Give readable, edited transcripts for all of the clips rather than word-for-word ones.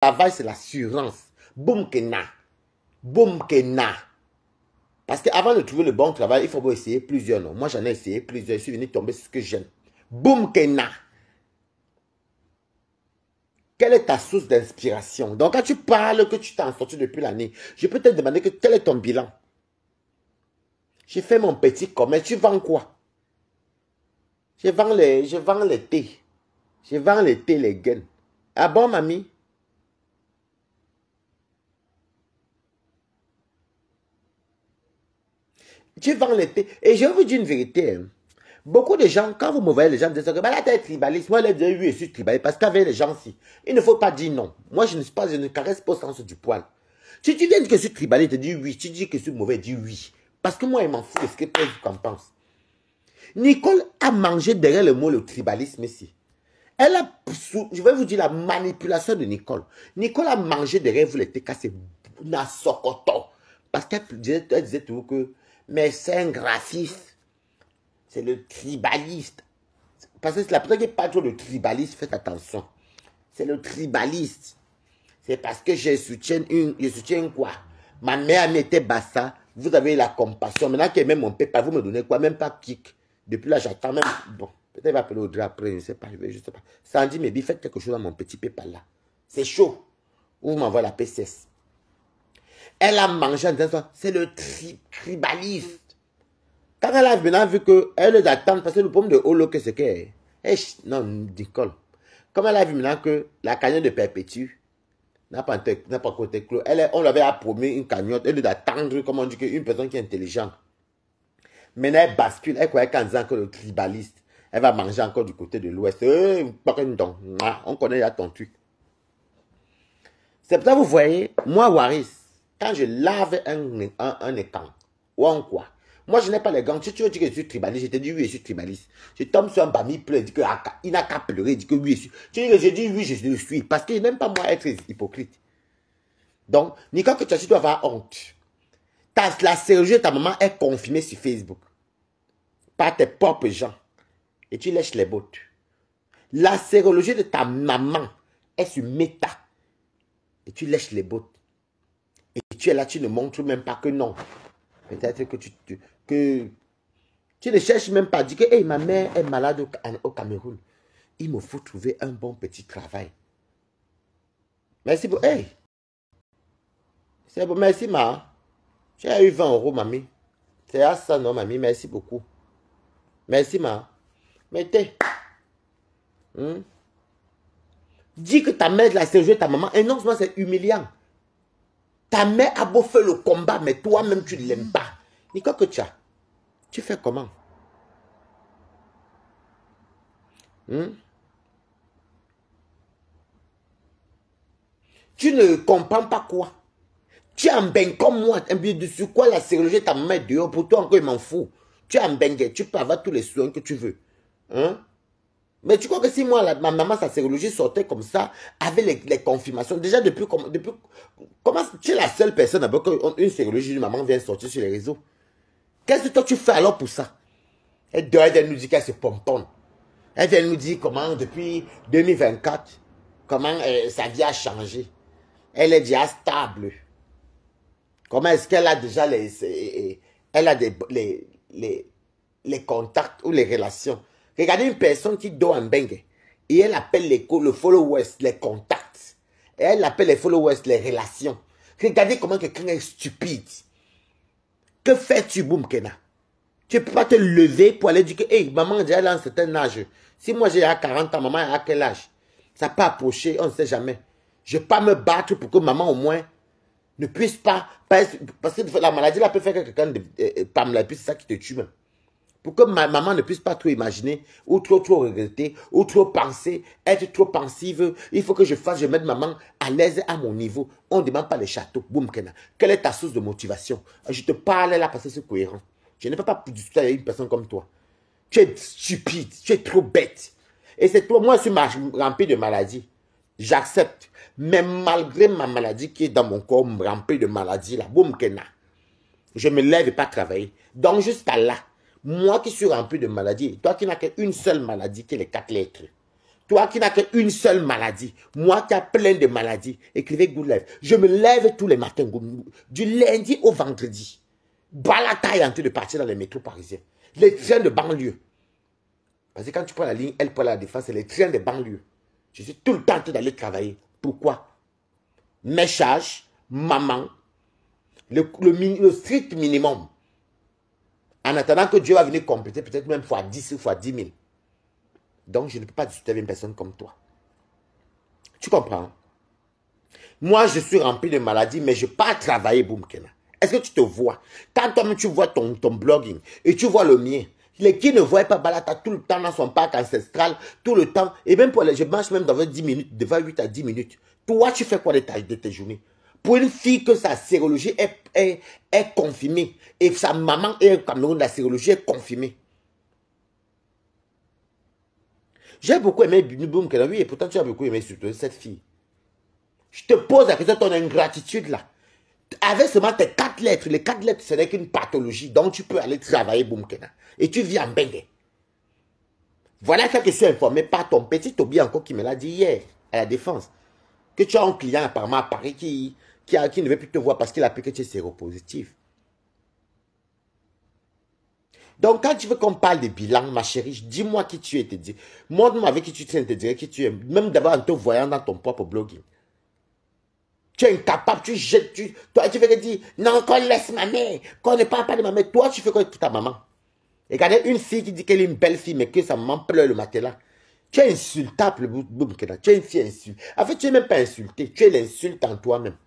travail, c'est l'assurance. Boum kena. Boum kena. Parce qu'avant de trouver le bon travail, il faut essayer plusieurs. Non? Moi, j'en ai essayé plusieurs. Je suis venu tomber sur ce que j'aime. Boum kena. Quelle est ta source d'inspiration? Donc, quand tu parles que tu t'en sorti depuis l'année, je peux te demander quel est ton bilan. J'ai fait mon petit commerce. Tu vends quoi? Je vends les thés. Je vends les thés, les gaines. Ah bon, mamie? Tu vends les thés. Et je vais vous dire une vérité. Hein. Beaucoup de gens, quand vous me voyez, les gens disent que bah, là, tu es tribaliste. Moi, je dis oui, je suis tribaliste. Parce qu'avec les gens, si, il ne faut pas dire non. Moi, je ne caresse pas au sens du poil. Si tu viens dire que je suis tribaliste, tu dis oui. Si tu dis que je suis mauvais, dis oui. Parce que moi, il m'en fout de ce que tu en penses. Nicole a mangé derrière le mot le tribalisme ici. Elle a, je vais vous dire la manipulation de Nicole. Nicole a mangé derrière vous les TK, c'est Nasokoto. Parce qu'elle disait toujours que, mais c'est un graphiste. C'est le tribaliste. Parce que c'est la personne qui parle toujours de tribaliste, faites attention. C'est le tribaliste. C'est parce que je soutiens quoi? Ma mère m'était bassa. Vous avez la compassion. Maintenant qu'elle met mon PayPal, vous me donnez quoi? Même pas kick. Depuis là, j'attends même. Bon, peut-être il va appeler Audrey après, je ne sais pas. Je sais pas. Sandy, mais faites quelque chose dans mon petit PayPal là. C'est chaud. Ou vous m'envoyez la PCS. Elle a mangé en disant, c'est le tribaliste. Quand elle a maintenant vu qu'elle est d'attendre, parce que le problème de Holo, c'est que. Non, Nicole. Comme elle a vu maintenant que la cagnotte de Perpétue n'a pas encore été clos. On lui avait promis une cagnotte. Elle doit attendre, comme on dit, une personne qui est intelligente. Maintenant, elle bascule. Elle croyait qu'en disant que le tribaliste, elle va manger encore du côté de l'ouest. On connaît déjà ton truc. C'est pour ça que vous voyez, moi, Waris, quand je lave un écran, ou en quoi, moi, je n'ai pas les gants. Si tu veux dire que je suis tribaliste, je te dis oui, je suis tribaliste. Je tombe sur un bami plein, il dit qu'il n'a qu'à pleurer, il dit que oui, je suis. Tu dis que je dis oui, je le suis. Parce qu'il n'aime pas moi être hypocrite. Donc, Nicole, que tu dois avoir honte. La chirurgie de ta maman est confirmée sur Facebook. Par tes propres gens. Et tu lèches les bottes. La sérologie de ta maman est sur Meta. Et tu lèches les bottes. Et tu es là, tu ne montres même pas que non. Peut-être que tu ne cherches même pas. Dis que hey, ma mère est malade au Cameroun. Il me faut trouver un bon petit travail. Merci beaucoup. Hey. C'est bon, merci ma. J'ai eu 20 euros, mamie. C'est à ça, non, mamie. Merci beaucoup. Merci ma. Mettez. Dis que ta mère l'a servi ta maman. Et non, c'est humiliant. Ta mère a beau faire le combat, mais toi-même, tu ne l'aimes pas. Nicole, que tu as. Tu fais comment? Tu ne comprends pas quoi? Tu es en bain comme moi. Sur quoi la chirurgie ta maman est dehors? Pour toi encore, il m'en fout. Tu es en bain, tu peux avoir tous les soins que tu veux. Mais tu crois que si moi, ma maman, sa sérologie sortait comme ça, avec les confirmations, déjà depuis comment tu es la seule personne d'abord qu'une sérologie de maman vient sortir sur les réseaux. Qu'est-ce que toi tu fais alors pour ça? Elle vient nous dire qu'elle se pomponne. Elle vient nous dire comment depuis 2024, comment sa vie a changé. Elle est déjà stable. Comment est-ce qu'elle a déjà les contacts ou les relations? Regardez une personne qui dort en bengue et elle appelle le followers, les contacts. Et elle appelle les followers, les relations. Regardez comment quelqu'un est stupide. Que fais-tu, Boum Kena? Tu ne peux pas te lever pour aller dire que, hey, maman, elle a un certain âge. Si moi j'ai à 40 ans, maman a quel âge? Ça peut approcher, on ne sait jamais. Je ne vais pas me battre pour que maman au moins ne puisse pas. Parce que la maladie là peut faire que quelqu'un et puis c'est ça qui te tue même. Pour que ma maman ne puisse pas trop imaginer, ou trop regretter, ou trop penser, être trop pensive. Il faut que je mette maman à l'aise à mon niveau. On ne demande pas les châteaux. Boum, Kena. Quelle est ta source de motivation? Je te parle là parce que c'est cohérent. Je ne peux pas discuter avec une personne comme toi. Tu es stupide, tu es trop bête. Et c'est toi, moi je suis rempli de maladies. J'accepte. Mais malgré ma maladie qui est dans mon corps, rempli de maladies, là, boum, Kena. Je me lève et pas travailler. Donc jusqu'à là, moi qui suis rempli de maladies, toi qui n'as qu'une seule maladie, qui est les 4 lettres. Toi qui n'as qu'une seule maladie, moi qui ai plein de maladies, écrivez Good Life. Je me lève tous les matins, du lundi au vendredi. Balata est en train de partir dans les métros parisiens. Les trains de banlieue. Parce que quand tu prends la ligne Elle pour la Défense, c'est les trains de banlieue. Je suis tout le temps en train d'aller travailler. Pourquoi? Mes charges, maman, le strict minimum. En attendant que Dieu va venir compléter peut-être même fois 10 ou fois 10 000. Donc, je ne peux pas discuter avec une personne comme toi. Tu comprends? Moi, je suis rempli de maladies, mais je ne peux pas travailler, Boom Kena. Est-ce que tu te vois? Quand toi-même, tu vois ton blogging et tu vois le mien, les qui ne voient pas Balata tout le temps dans son parc ancestral, tout le temps, et même pour les, je marche même dans 10 minutes, de 28 à 10 minutes. Toi, tu fais quoi de tes journées? Pour une fille que sa sérologie est confirmée et sa maman est au Cameroun, la sérologie est confirmée. J'ai beaucoup aimé Boom Kena, oui, et pourtant tu as beaucoup aimé surtout cette fille. Je te pose la question de ton ingratitude là. Avec seulement tes 4 lettres, les 4 lettres, ce n'est qu'une pathologie, donc tu peux aller travailler, Boom Kena. Et tu vis en Bengue. Voilà que je suis informé par ton petit Toby encore qui me l'a dit hier, à la Défense, que tu as un client apparemment à Paris qui ne veut plus te voir parce qu'il a pu que tu es séropositif. Donc, quand tu veux qu'on parle de bilan, ma chérie, dis-moi qui tu es, te dis. Montre-moi avec qui tu te dirais qui tu es, même d'abord en te voyant dans ton propre blogging. Tu es incapable, tu jettes, toi tu veux te dire, non, qu'on laisse ma mère, qu'on ne parle pas de ma mère. Toi, tu fais quoi avec ta maman? Regardez une fille qui dit qu'elle est une belle fille, mais que sa maman pleure le matin là. Tu es insultable, Boum Kena. Tu es une fille insultée. En fait, tu n'es même pas insulté, tu es l'insulte en toi-même.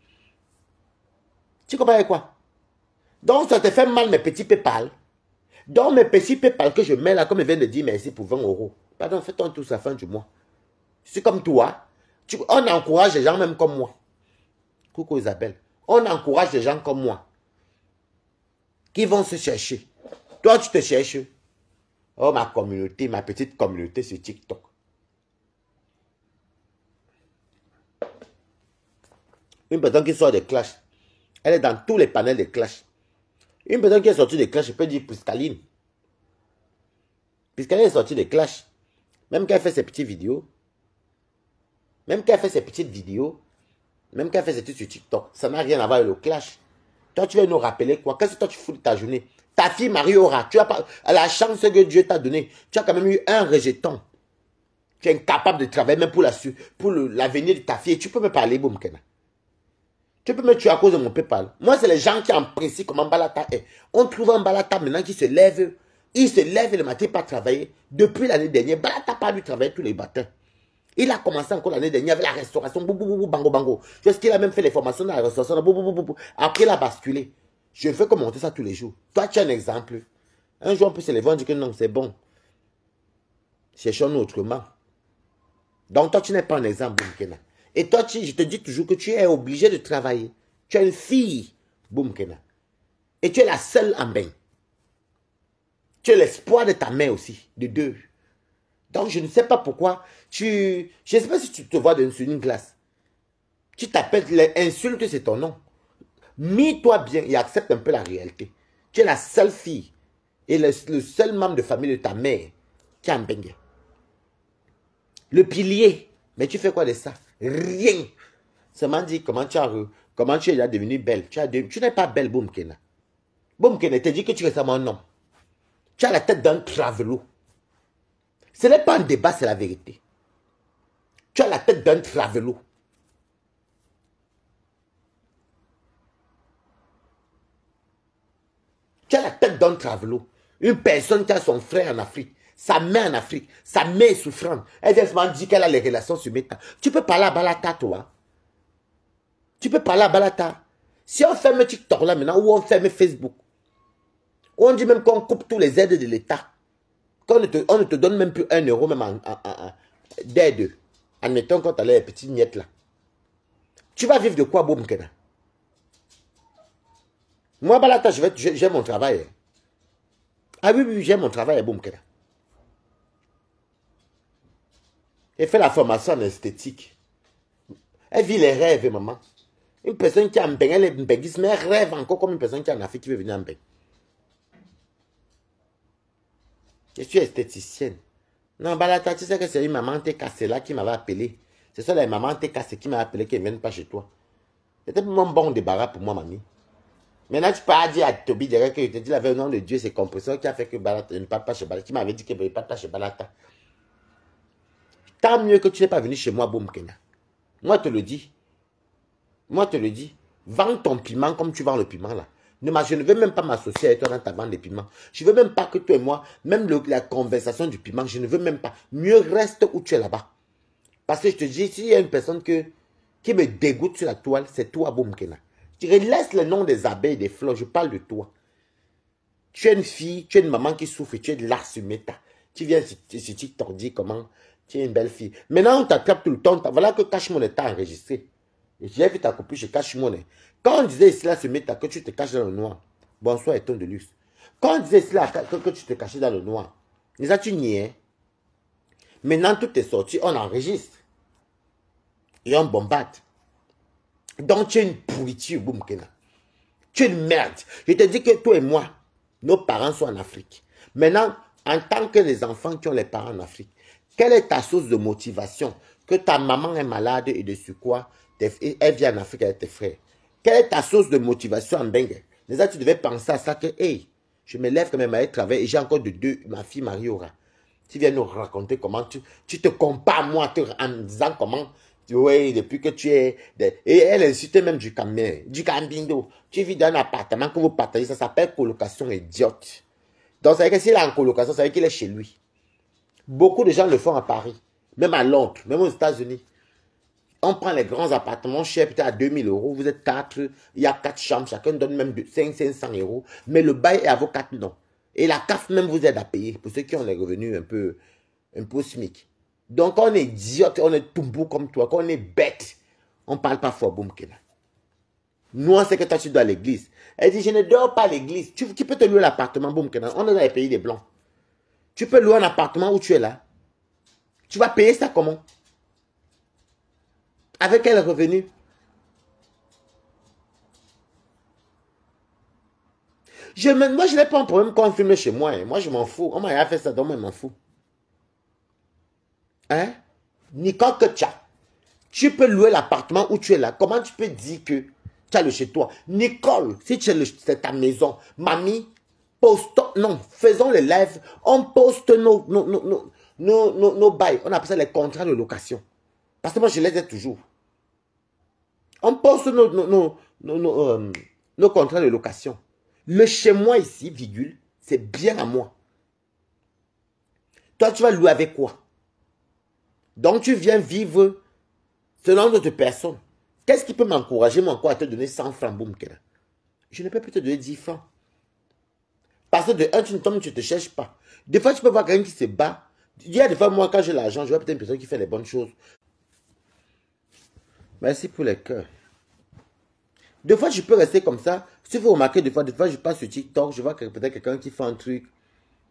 Tu comprends avec quoi? Donc, ça te fait mal, mes petits pépales. Donc, mes petits pépales que je mets là, comme je viens de dire merci pour 20 €. Pardon, fais-toi tous à la fin du mois. C'est comme toi. On encourage les gens même comme moi. Coucou Isabelle. On encourage les gens comme moi. Qui vont se chercher. Toi, tu te cherches. Oh, ma communauté, ma petite communauté sur TikTok. Une personne qui sort des clashs. Elle est dans tous les panels des clashs. Une personne qui est sortie des clashs, je peux dire Piscaline. Piscaline est sortie des clashs. Même quand elle fait ses petites vidéos. Même quand elle fait ses petites vidéos. Même quand elle fait ses trucs sur TikTok. Ça n'a rien à voir avec le clash. Toi, tu vas nous rappeler quoi? Qu'est-ce que toi tu fous de ta journée? Ta fille Marie-Aura, tu as pas la chance que Dieu t'a donnée. Tu as quand même eu un rejeton. Tu es incapable de travailler même pour l'avenir de ta fille. Tu peux me parler, Boum Kena. Tu peux me tuer à cause de mon PayPal. Moi, c'est les gens qui apprécient comment Balata est. On trouve un Balata maintenant qui se lève. Il se lève le matin pour travailler. Depuis l'année dernière, Balata n'a pas dû travailler tous les matins. Il a commencé encore l'année dernière avec la restauration. Bango, bango. Parce qu'il a même fait les formations dans la restauration. Après, il a basculé. Je fais commenter ça tous les jours. Toi, tu as un exemple. Un jour, on peut se lever et dire que non, c'est bon. Cherchons-nous autrement. Donc, toi, tu n'es pas un exemple, Boum Kena. Et toi, je te dis toujours que tu es obligé de travailler. Tu es une fille, Boum Kena. Et tu es la seule en bain. Tu es l'espoir de ta mère aussi, de deux. Donc, je ne sais pas pourquoi je ne sais pas si tu te vois sur une glace. Tu t'appelles, l'insulte, c'est ton nom. Mis-toi bien et accepte un peu la réalité. Tu es la seule fille et le seul membre de famille de ta mère qui a un bengue. Le pilier. Mais tu fais quoi de ça? Rien. Seulement dit comment tu es déjà devenue belle. Tu n'es pas belle, Boum Kena. Boum Kena, te dit que tu ressembles à un homme. Tu as la tête d'un travelo. Ce n'est pas un débat, c'est la vérité. Tu as la tête d'un travelo. Tu as la tête d'un travelo. Une personne qui a son frère en Afrique, sa mère en Afrique, sa mère est souffrante. Elle vient seulement dire qu'elle a les relations sur Meta. Tu peux parler à Balata, toi. Tu peux parler à Balata. Si on ferme TikTok là maintenant, ou on ferme Facebook, ou on dit même qu'on coupe tous les aides de l'État, qu'on ne te donne même plus 1 € même d'aide, admettons quand tu as les petites miettes là. Tu vas vivre de quoi, Boum Kena? Moi, Balata, j'ai mon travail. Ah oui, j'ai mon travail, Boum Kena. Elle fait la formation en esthétique. Elle vit les rêves, maman. Une personne qui a un bain, elle est béguiste, mais elle rêve encore comme une personne qui est en Afrique qui veut venir en bain. Je suis esthéticienne. Non, Balata, tu sais que c'est une maman TKC là qui m'avait appelé. C'est ça, la maman TKC qui m'a appelé qui ne viennent pas chez toi. C'était mon bon débarras pour moi, mamie. Maintenant, tu peux dire à Toby derrière que je te dis la vérité, au nom de Dieu, c'est compresseur qui a fait que Balata ne parle pas chez Balata, qui m'avait dit qu'il ne parle pas chez Balata. Tant mieux que tu n'es pas venu chez moi, Boum Kenya. Moi, je te le dis. Moi, je te le dis. Vends ton piment comme tu vends le piment là. Je ne veux même pas m'associer avec toi dans ta vente de piment. Je ne veux même pas que toi et moi, même la conversation du piment, je ne veux même pas. Mieux reste où tu es là-bas. Parce que je te dis, s'il y a une personne qui me dégoûte sur la toile, c'est toi, Boum Kenya. Tu laisses le nom des abeilles et des fleurs, je parle de toi. Tu es une fille, tu es une maman qui souffre, tu es de l'arsumeta. Tu viens sur TikTok dire comment tu es une belle fille. Maintenant, on t'attrape tout le temps. Voilà que Cash Money t'a enregistré. J'ai vu ta copie chez Cash Money. Quand on disait ici là, ce méta, que tu te caches dans le noir. Bonsoir, étonne de luxe. Quand on disait ici là, que tu te cachais dans le noir. Déjà, tu niais. Maintenant, tout est sorti, on enregistre. Et on bombarde. Donc, tu es une pourriture, Boum Kenya. Tu es une merde. Je te dis que toi et moi, nos parents sont en Afrique. Maintenant, en tant que les enfants qui ont les parents en Afrique, quelle est ta source de motivation que ta maman est malade et de ce quoi elle vient en Afrique avec tes frères? Quelle est ta source de motivation en Bengue? Déjà, tu devais penser à ça que, hey, je me lève quand même à aller travailler et j'ai encore de deux, ma fille Mariora. Tu viens nous raconter comment tu te compares à moi en disant comment, oui, depuis que tu es... Et elle insulte même du cambindo. Tu vis dans un appartement que vous partagez, ça s'appelle colocation idiote. Donc, ça veut dire que s'il est en colocation, ça veut dire qu'il est chez lui. Beaucoup de gens le font à Paris, même à Londres, même aux États-Unis. On prend les grands appartements chers, peut-être à 2000 €. Vous êtes 4, il y a 4 chambres, chacun donne même 500 €. Mais le bail est à vos 4 noms. Et la CAF même vous aide à payer, pour ceux qui ont les revenus un peu SMIC. Donc, on est idiote, on est tombou comme toi, quand on est bête, on ne parle pas fort, Boum Kenya. Nous, on sait que toi, tu dois à l'église. Elle dit, je ne dors pas à l'église. Tu peux te louer l'appartement, Boum Kenya. On est dans les pays des Blancs. Tu peux louer un appartement où tu es là. Tu vas payer ça comment? Avec quel revenu? Moi, je n'ai pas un problème quand on filme chez moi. Hein. Moi, je m'en fous. On m'a rien fait ça, donc moi, je m'en fous. Hein? Nicole Ketcha. Tu peux louer l'appartement où tu es là. Comment tu peux dire que tu as le chez toi? Nicole, si c'est ta maison, mamie, postons, non, faisons les lives. On poste nos bails. On appelle ça les contrats de location. Parce que moi, je les ai toujours. On poste nos contrats de location. Le chez moi ici, virgule, c'est bien à moi. Toi, tu vas louer avec quoi? Donc, tu viens vivre selon d'autres personnes. Qu'est-ce qui peut m'encourager, moi, encore à te donner 100 francs, Boum Kenya? Je ne peux plus te donner 10 francs. Parce que de un, tu ne te cherches pas. Des fois, tu peux voir quelqu'un qui se bat. Il y a des fois, moi, quand j'ai l'argent, je vois peut-être une personne qui fait les bonnes choses. Merci pour les cœurs. Des fois, je peux rester comme ça. Si vous remarquez, des fois, je passe sur TikTok, je vois peut-être quelqu'un qui fait un truc,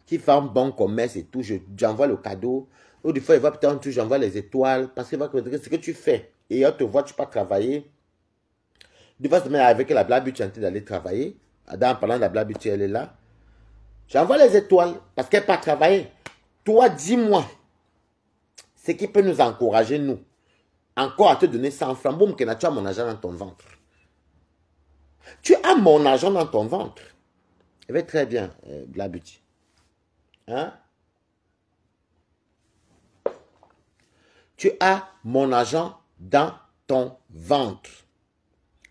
qui fait un bon commerce et tout, j'envoie le cadeau. Ou des fois, il voit peut-être un truc, j'envoie les étoiles. Parce qu'il voit que ce que tu fais. Et on te voit, tu peux travailler. Des fois, avec la blague, tu es en train d'aller travailler. Pendant la blague, elle est là. J'envoie les étoiles parce qu'elle n'a pas travaillé. Toi, dis-moi, ce qui peut nous encourager, nous, encore à te donner 100 francs. Boum, tu as mon argent dans ton ventre. Tu as mon argent dans ton ventre. Elle va très bien, Blabuti. Hein? Tu as mon argent dans ton ventre.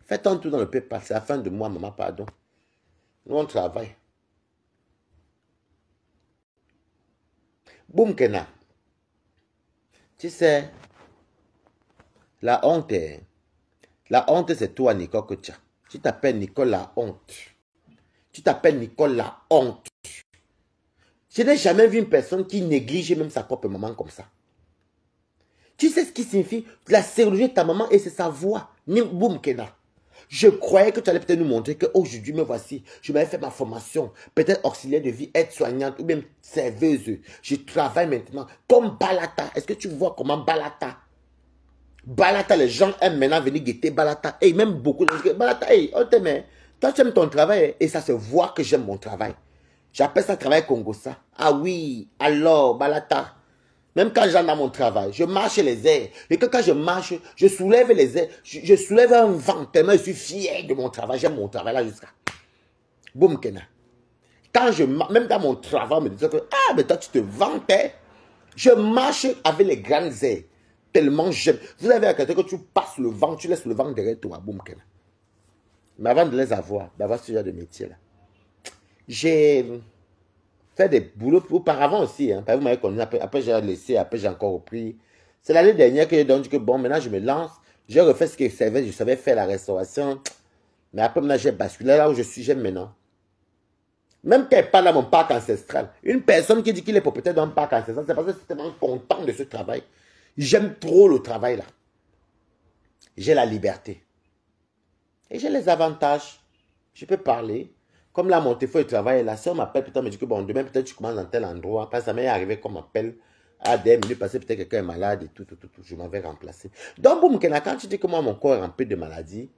Fais ton tour dans le PayPal. C'est la fin de mois, maman, pardon. Nous, on travaille. Boum Kenya. Tu sais, la honte, c'est toi, Nicole Ketcha. Tu t'appelles Nicole la honte. Tu t'appelles Nicole la honte. Je n'ai jamais vu une personne qui néglige même sa propre maman comme ça. Tu sais ce qui signifie la sérologie de ta maman et c'est sa voix. Boum Kenya. Je croyais que tu allais peut-être nous montrer qu'aujourd'hui, me voici, je m'avais fait ma formation, peut-être auxiliaire de vie, aide-soignante ou même serveuse. Je travaille maintenant comme Balata. Est-ce que tu vois comment Balata? Balata, les gens aiment maintenant venir guetter Balata. Et même beaucoup de gens, Balata, hey, on t'aime. Toi, tu aimes ton travail et ça se voit que j'aime mon travail. J'appelle ça travail Congo ça. Ah oui, alors Balata. Même quand j'en ai mon travail, je marche les airs. Et que quand je marche, je soulève les airs. Je soulève un vent tellement je suis fier de mon travail. J'aime mon travail là jusqu'à... Boum, Kena. Quand je marche, même dans mon travail, on me dit que, ah, mais toi, tu te vantais. Je marche avec les grandes airs. Tellement j'aime. Vous avez à côté que tu passes le vent, tu laisses le vent derrière toi. Boum, Kena. Mais avant de les avoir, d'avoir ce genre de métier-là, j'ai fait des boulots auparavant aussi. Hein. Vous m'avez connu, après j'ai laissé, après j'ai encore repris. C'est l'année dernière que j'ai dit que bon, maintenant je me lance. J'ai refait ce que je savais faire la restauration. Mais après maintenant j'ai basculé là où je suis, j'aime maintenant. Même qu'elle parle dans mon parc ancestral. Une personne qui dit qu'il est propriétaire d'un parc ancestral, c'est parce que je suis tellement content de ce travail. J'aime trop le travail là. J'ai la liberté. Et j'ai les avantages. Je peux parler. Comme là, mon téléphone de travail, la soeur m'appelle, putain, me dit que bon, demain, peut-être tu commences dans tel endroit. Parce que ça m'est arrivé qu'on m'appelle à des minutes passées, peut-être quelqu'un est malade et tout, je m'en vais remplacer. Donc, boum, quand tu dis que moi, mon corps est rempli de maladies,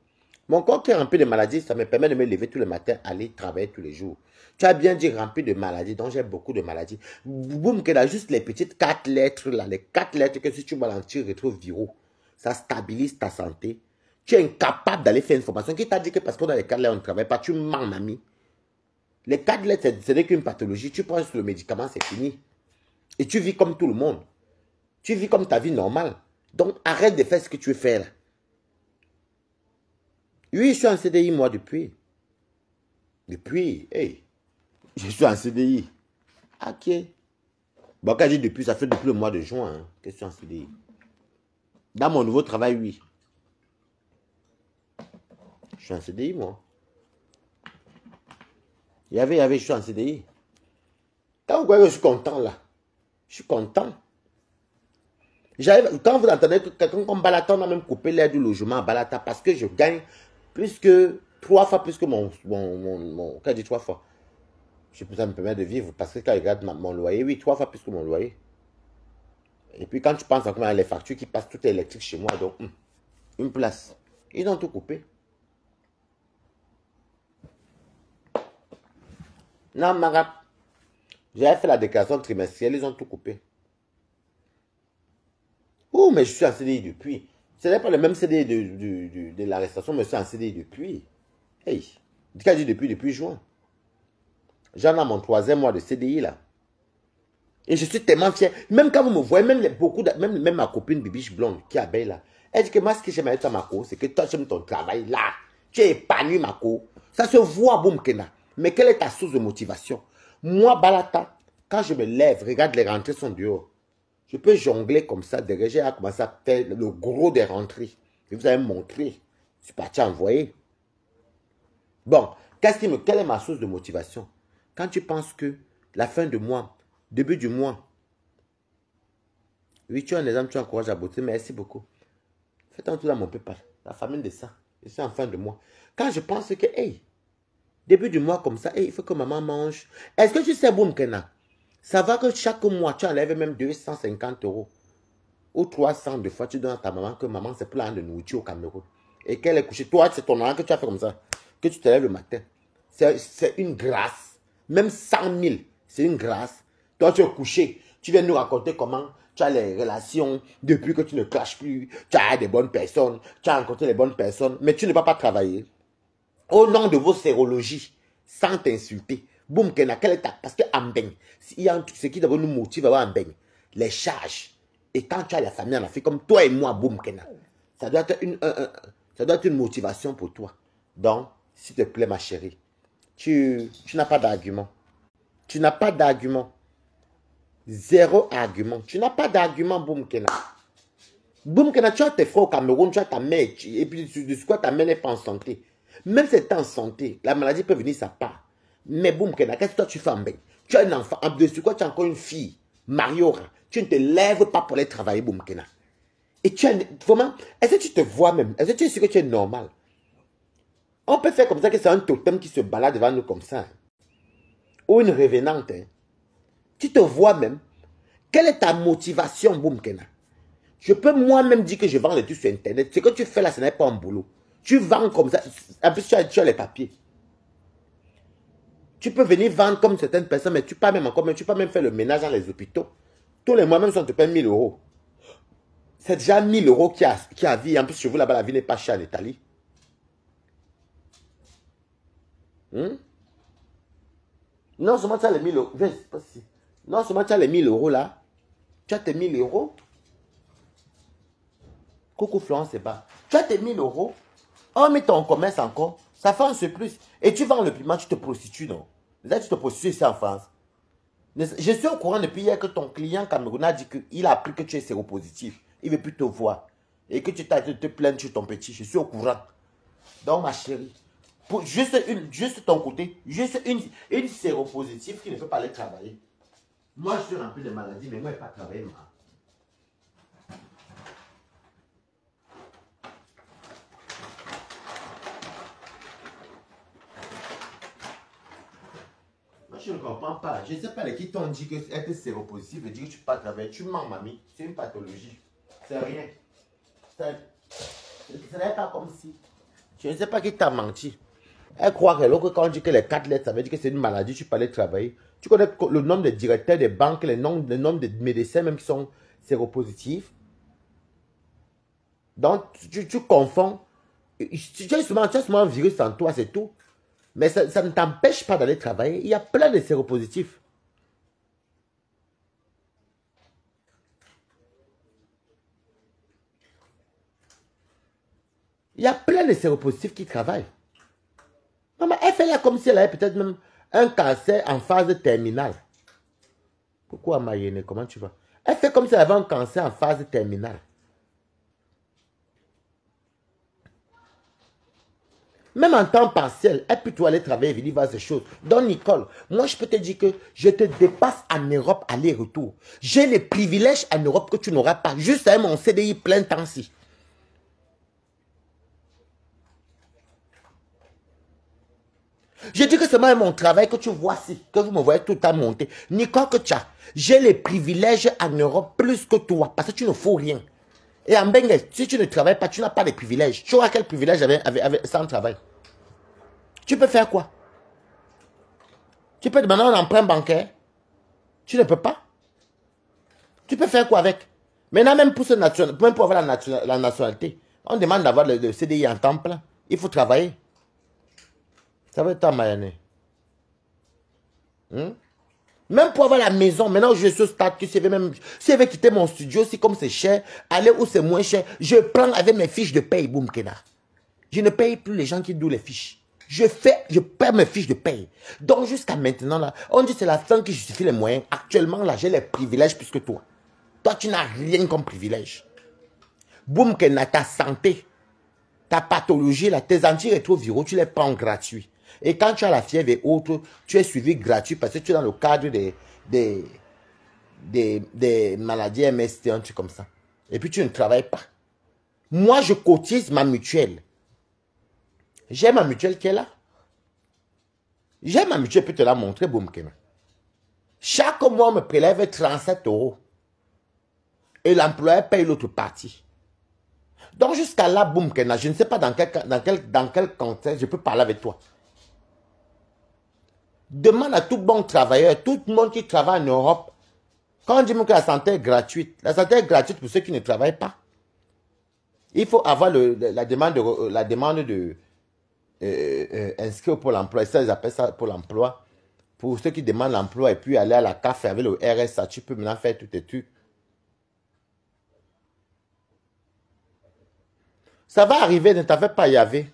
mon corps qui est rempli de maladies, ça me permet de me lever tous les matins, aller travailler tous les jours. Tu as bien dit rempli de maladies, donc j'ai beaucoup de maladies. Boum, juste les petites 4 lettres là, les 4 lettres que si tu balances, rétro-viraux, ça stabilise ta santé. Tu es incapable d'aller faire une formation. Qui t'a dit que parce qu'on a les 4 lettres, on ne travaille pas, tu mens, mamie. Les 4 lettres, ce n'est qu'une pathologie. Tu prends sur le médicament, c'est fini. Et tu vis comme tout le monde. Tu vis comme ta vie normale. Donc, arrête de faire ce que tu veux faire là. Oui, je suis en CDI, moi, depuis. Hey, je suis en CDI. Ok. Bon, quand je dis depuis, ça fait depuis le mois de juin hein, que je suis en CDI. Dans mon nouveau travail, oui. Je suis en CDI, moi. Je suis en CDI. Quand vous voyez que je suis content, là, je suis content. Quand vous entendez que quelqu'un comme Balata, on a même coupé l'aide du logement à Balata parce que je gagne plus que 3 fois plus que mon quand je dis 3 fois, ça me permet de vivre parce que quand je regarde mon loyer, oui, 3 fois plus que mon loyer. Et puis quand tu penses à comment les factures qui passent, tout est électrique chez moi, donc une place. Ils ont tout coupé. Non, Marap, j'avais fait la déclaration trimestrielle, ils ont tout coupé. Oh, mais je suis en CDI depuis. Ce n'est pas le même CDI de l'arrestation, mais je suis en CDI depuis. Hey, qu'est-ce que depuis juin? J'en ai mon 3e mois de CDI là. Et je suis tellement fier. Même quand vous me voyez, même ma copine Bibiche Blonde qui est belle là, elle dit que moi ce que j'aime avec toi, Mako, c'est que toi j'aime ton travail là. Tu es épanoui, Mako. Ça se voit, boum, Kena. Mais quelle est ta source de motivation? Moi, Balata, quand je me lève, regarde, les rentrées sont dehors. Je peux jongler comme ça, derrière, j'ai commencé à faire le gros des rentrées. Je vous avais montré. Je suis parti envoyer. Bon, quelle est ma source de motivation? Quand tu penses que la fin de mois, début du mois, oui, tu as un exemple, tu encourages à bosser, merci beaucoup. Faites un tour dans mon PayPal, la famille de ça. Je suis en fin de mois. Quand je pense que, hey, début du mois comme ça, hey, il faut que maman mange. Est-ce que tu sais, Boum Kena, ça va que chaque mois, tu enlèves même 250 € ou 300 de fois, tu donnes à ta maman que maman, c'est plein de nourriture au Cameroun. Et qu'elle est couchée. Toi, c'est ton argent que tu as fait comme ça, que tu te lèves le matin. C'est une grâce. Même 100 000, c'est une grâce. Toi, tu es couché. Tu viens nous raconter comment tu as les relations depuis que tu ne clashes plus. Tu as des bonnes personnes. Tu as rencontré les bonnes personnes. Mais tu ne vas pas travailler. Au nom de vos sérologies, sans t'insulter. Boum, Kena, quelle est ta... Parce que Ambeng, il y a ce qui d'abord nous motive à avoir Ambeng, les charges. Et quand tu as la famille en Afrique, comme toi et moi, Boum, Kena, ça doit être une motivation pour toi. Donc, s'il te plaît, ma chérie, tu n'as pas d'argument. Tu n'as pas d'argument. Zéro argument. Tu n'as pas d'argument, Boum, Kena. Boum, Kena, tu as tes frères au Cameroun, tu as ta mère, et puis de quoi ta mère n'est pas en santé. Même si tu es en santé, la maladie peut venir sa part. Mais Boum, Kena, qu'est-ce que toi tu fais en bain? Tu as un enfant, en dessus quoi tu as encore une fille, Mariora. Tu ne te lèves pas pour aller travailler, Boum, Kena. Et tu as vraiment, est-ce que tu te vois même? Est-ce que tu es sûr que tu es normal? On peut faire comme ça que c'est un totem qui se balade devant nous comme ça. Hein? Ou une revenante. Hein? Tu te vois même. Quelle est ta motivation, Boum, Kena? Je peux moi-même dire que je vends des trucs sur Internet. Ce que tu fais là, ce n'est pas un boulot. Tu vends comme ça. En plus, tu as les papiers. Tu peux venir vendre comme certaines personnes, mais tu peux même faire le ménage dans les hôpitaux. Tous les mois, même si on te paie 1000 euros, c'est déjà 1000 euros qui a vie. En plus, chez vous, là-bas, la vie n'est pas chère en Italie. Non seulement tu as les 1000 euros. Non seulement tu as les 1000 euros là. Tu as tes 1000 euros. Coucou Florence, c'est pas. Tu as tes 1000 euros. On met ton commerce encore. Ça fait un surplus. Et tu vends le piment, tu te prostitues, non? Là, tu te prostitues ici en France. Je suis au courant depuis hier que ton client camerounais a dit qu'il a appris que tu es séropositif. Il ne veut plus te voir. Et que tu t'as été te plaindre sur ton petit. Je suis au courant. Donc, ma chérie, pour juste ton côté, juste une séropositive qui ne peut pas aller travailler. Moi, je suis rempli de maladies, mais moi, je ne peux pas travailler. Moi, je ne comprends pas. Je ne sais pas les qui t'ont dit que être séropositif veut dire que tu ne peux pas travailler. Tu mens, mamie. C'est une pathologie. C'est rien. Ce n'est pas comme si. Je ne sais pas qui t'a menti. Elle croit que quand on dit que les 4 lettres, ça veut dire que c'est une maladie, tu peux aller travailler. Tu connais le nombre de directeurs des banques, le nombre de médecins même qui sont séropositifs. Donc, tu confonds. Tu as souvent un virus en toi, c'est tout. Mais ça ne t'empêche pas d'aller travailler. Il y a plein de séropositifs. Il y a plein de séropositifs qui travaillent. Maman, elle fait là comme si elle avait peut-être même un cancer en phase terminale. Pourquoi Mayenne, comment tu vas? Elle fait comme si elle avait un cancer en phase terminale. Même en temps partiel, elle peut toi aller travailler et venir voir ces choses. Donc Nicole, moi je peux te dire que je te dépasse en Europe aller-retour. J'ai les privilèges en Europe que tu n'auras pas. Juste avec mon CDI plein temps-ci. Je dis que c'est moi mon travail que tu vois si, que vous me voyez tout le temps monter. Nicole que tu as, j'ai les privilèges en Europe plus que toi, parce que tu ne fous rien. Et en Bengue, si tu ne travailles pas, tu n'as pas de privilèges. Tu auras quel privilège sans travail? Tu peux faire quoi? Tu peux demander un emprunt bancaire? Tu ne peux pas. Tu peux faire quoi avec? Maintenant, même pour, même pour avoir la nationalité, on demande d'avoir le CDI en temps plein. Il faut travailler. Ça va être en Mayenne. Même pour avoir la maison, maintenant je suis au stade que si je veux quitter mon studio, si comme c'est cher, aller où c'est moins cher, je prends avec mes fiches de paye, boum, Kena. Je ne paye plus les gens qui douent les fiches. Je perds mes fiches de paye. Donc jusqu'à maintenant, là, on dit que c'est la fin qui justifie les moyens. Actuellement, là, j'ai les privilèges plus que toi. Toi, tu n'as rien comme privilège. Boum, Kena, ta santé, ta pathologie, là, tes antirétroviraux, tu les prends gratuits. Et quand tu as la fièvre et autres, tu es suivi gratuit parce que tu es dans le cadre des maladies MST, un truc comme ça. Et puis tu ne travailles pas. Moi, je cotise ma mutuelle. J'ai ma mutuelle qui est là. J'ai ma mutuelle, je peux te la montrer, boum, Kena. Chaque mois, on me prélève 37 euros. Et l'employeur paye l'autre partie. Donc jusqu'à là, boum, Kena, je ne sais pas dans quel contexte je peux parler avec toi. Demande à tout bon travailleur, tout le monde qui travaille en Europe, quand on dit que la santé est gratuite, la santé est gratuite pour ceux qui ne travaillent pas. Il faut avoir la demande de inscrire pour l'emploi. Ça, ils appellent ça pour l'emploi. Pour ceux qui demandent l'emploi et puis aller à la CAF avec le RSA, tu peux maintenant faire tout tes trucs. Ça va arriver, ne t'en pas y aller.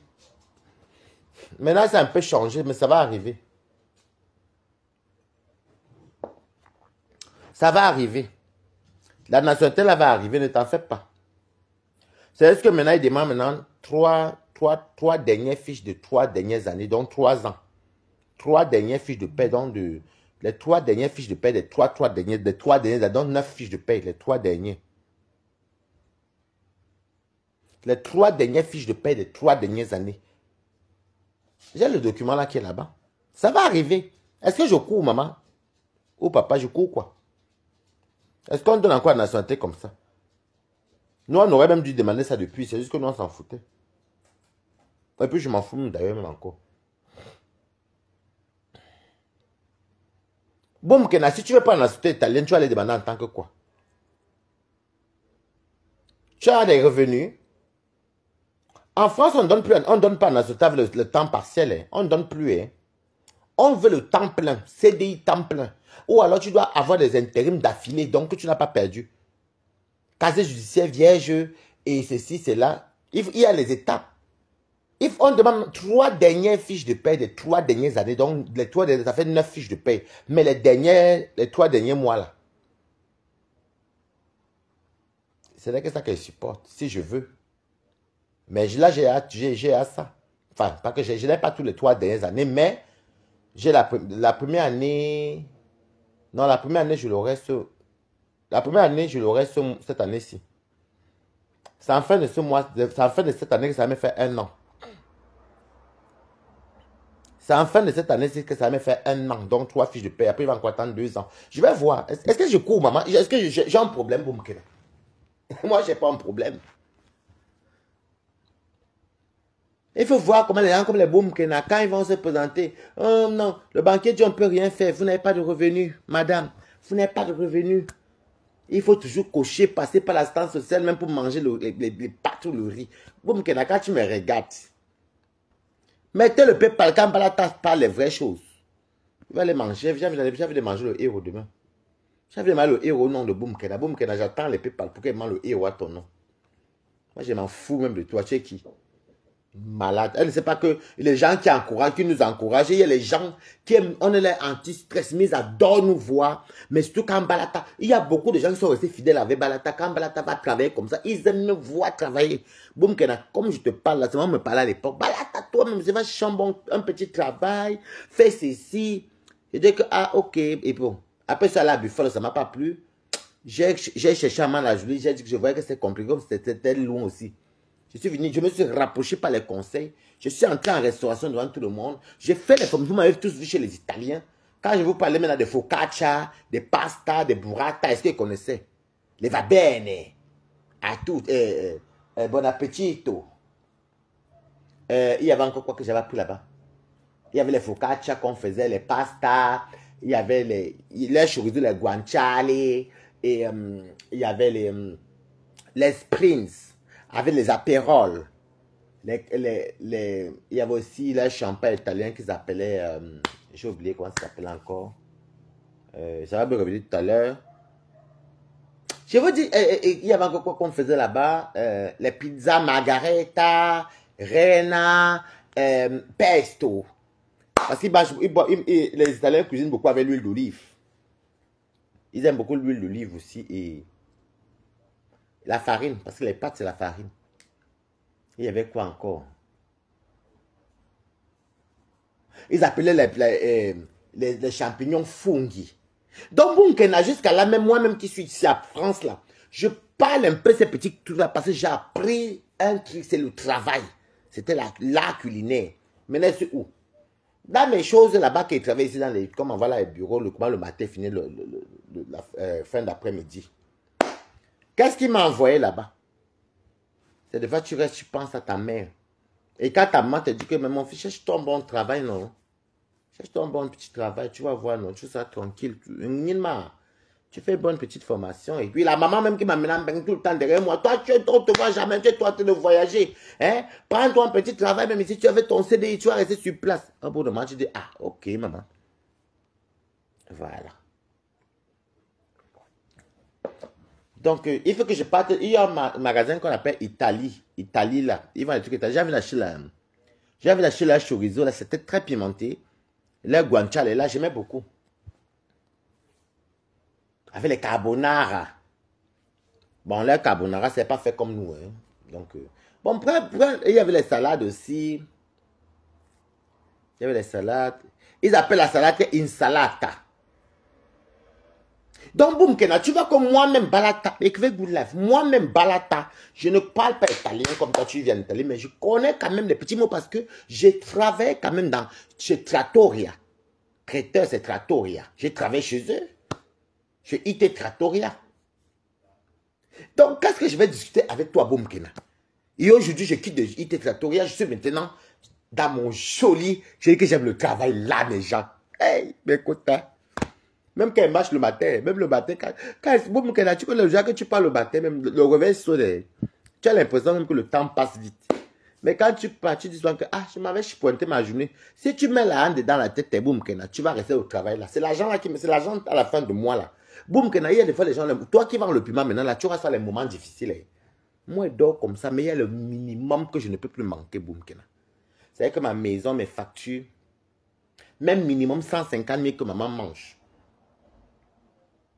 Maintenant, c'est un peu changé, mais ça va arriver. Ça va arriver. La nationalité, là, va arriver, ne t'en fais pas. C'est juste que maintenant, il demande maintenant trois dernières fiches de 3 dernières années, donc 3 ans. 3 dernières fiches de paie, donc les 3 dernières fiches de paie des 3 dernières années, donc 9 fiches de paie, les 3 dernières. Les 3 dernières fiches de paie des 3 dernières années. J'ai le document là qui est là-bas. Ça va arriver. Est-ce que je cours, maman? Ou papa, je cours quoi? Est-ce qu'on donne encore la nationalité comme ça? Nous, on aurait même dû demander ça depuis. C'est juste que nous, on s'en foutait. Et puis, je m'en fous d'ailleurs même encore. Bon, Kena, si tu veux pas la nationalité italienne, tu vas aller demander en tant que quoi? Tu as des revenus. En France, on ne donne pas en Azotave le temps partiel. Hein. On ne donne plus. Hein. On veut le temps plein, CDI temps plein. Ou alors tu dois avoir des intérims d'affilée, donc que tu n'as pas perdu. Casier judiciaire vierge et ceci, c'est là. Il y a les étapes. On demande 3 dernières fiches de paie des 3 dernières années. Donc, les 3 dernières, ça fait 9 fiches de paie. Mais les 3 derniers mois là, c'est là que ça que je supporte, si je veux. Mais là, j'ai à ça. Enfin, pas que je n'ai pas tous les 3 dernières années, mais j'ai la première année. Non, la première année, je l'aurai la première année, je l'aurai cette année-ci. C'est en fin de ce mois, c'est en fin de cette année que ça m'a fait 1 an. C'est en fin de cette année-ci que ça m'a fait 1 an. Donc 3 fiches de paie. Après, il va encore attendre 2 ans. Je vais voir. Est-ce que je cours, maman? Est-ce que j'ai un problème pour me créer? Moi, je n'ai pas un problème. Il faut voir comment les gens comme les Boumkena, quand ils vont se présenter, oh non, le banquier dit on ne peut rien faire, vous n'avez pas de revenus, madame, vous n'avez pas de revenus. Il faut toujours cocher, passer par l'assistance sociale, même pour manger les pâtes ou le riz. Boumkena, quand tu me regardes, mettez le PayPal quand la tasse pas les vraies choses. Je vais les manger, j'ai envie de manger le héros demain. J'ai envie de manger le héros au nom de Boumkena. Boumkena, j'attends les PayPal pour qu'elle mange le héros à ton nom. Moi, je m'en fous même de toi, tu es qui? Malade. Elle ne sait pas que les gens qui encouragent, qui nous encouragent, il y a les gens qui aiment, on est les anti-stress, mais ils adorent nous voir. Mais surtout quand Balata, il y a beaucoup de gens qui sont restés fidèles avec Balata. Quand Balata va travailler comme ça, ils aiment nous voir travailler. Boum, comme je te parle là, c'est moi me parler à l'époque. Balata, toi-même, c'est vachement un petit travail, fais ceci. Je dis que, ah, ok, et bon. Après ça, la buffalo, ça ne m'a pas plu. J'ai cherché à la Julie, j'ai dit que je voyais que c'est compliqué, comme c'était loin aussi. Je suis venu, je me suis rapproché par les conseils. Je suis entré en restauration devant tout le monde. J'ai fait les formes. Vous m'avez tous vu chez les Italiens. Quand je vous parlais maintenant de focaccia, de pasta, de burrata, est-ce qu'ils connaissaient? Les va bene. À tout. Bon appetito. Il y avait encore quoi que j'avais appris là-bas. Il y avait les focaccia qu'on faisait, les pastas. Il y avait les chorizo, les guanciale. Et il y avait les sprints. Avec les apérols. Il y avait aussi le champagne italien qu'ils appelaient, j'ai oublié comment ça s'appelait encore. J'avais revenir tout à l'heure. Je vous dis, il y avait encore quoi qu'on faisait là-bas. Les pizzas margarita, Rena, pesto. Parce qu'ils les Italiens cuisinent beaucoup avec l'huile d'olive. Ils aiment beaucoup l'huile d'olive aussi et la farine, parce que les pâtes c'est la farine. Il y avait quoi encore? Ils appelaient les champignons fungi. Donc, Boumkena, jusqu'à là, même moi-même qui suis ici à France, là, je parle un peu ces petits trucs-là parce que j'ai appris un truc, c'est le travail. C'était l'art culinaire. Maintenant, c'est où? Dans mes choses là-bas qui travaillent ici, dans les, comme on va là, les bureaux, le matin, fini la fin d'après-midi. Qu'est-ce qu'il m'a envoyé là-bas? C'est de fois tu restes, tu penses à ta mère. Et quand ta maman te dit que mais mon fils, cherche ton bon travail, non? Cherche ton bon petit travail, tu vas voir, non? Tu seras tranquille. Tu fais une bonne petite formation. Et puis la maman même qui m'amène tout le temps derrière moi. Toi, tu ne te vois jamais, tu es toi en train de voyager. Hein? Prends-toi un petit travail, même si tu avais ton CDI, tu vas rester sur place. Au bout de moment, tu dis, ah, ok, maman. Voilà. Donc, il faut que je parte. Il y a un magasin qu'on appelle Italie. Italie, là. Ils vendent des trucs italiens. J'avais lâché la chorizo, là. C'était très pimenté. Le guanciale, là, j'aimais beaucoup. Avec les carbonara. Bon, le carbonara, c'est pas fait comme nous. Hein. Donc, bon, il y avait les salades aussi. Il y avait les salades. Ils appellent la salade insalata. Donc, Boumkena, tu vois que moi-même, Balata, moi-même, Balata, je ne parle pas italien comme toi, tu viens d'Italie, mais je connais quand même des petits mots parce que j'ai travaillé quand même chez Trattoria. Traiteur, c'est Trattoria. J'ai travaillé chez eux. Chez IT Trattoria. Donc, qu'est-ce que je vais discuter avec toi, Boumkena? Et aujourd'hui, je quitte de IT Trattoria. Je suis maintenant dans mon joli. Je dis que j'aime le travail là, mes gens. Hey, mais écoute, hein. Même quand elle marche le matin, même le matin, boum, tu connais le genre que tu parles le matin, même le réveil sonne, tu as l'impression même que le temps passe vite. Mais quand tu pars, tu dis souvent que je m'avais pointé ma journée. Si tu mets la hand dans la tête, boum, tu vas rester au travail là. C'est l'argent là c'est l'argent à la fin de mois là. Boum, il y a des fois les gens, toi qui vends le piment maintenant là, tu auras ça les moments difficiles. Moi, je dors comme ça, mais il y a le minimum que je ne peux plus manquer, boum, c'est-à-dire que ma maison, mes factures, même minimum 150 000 que maman mange.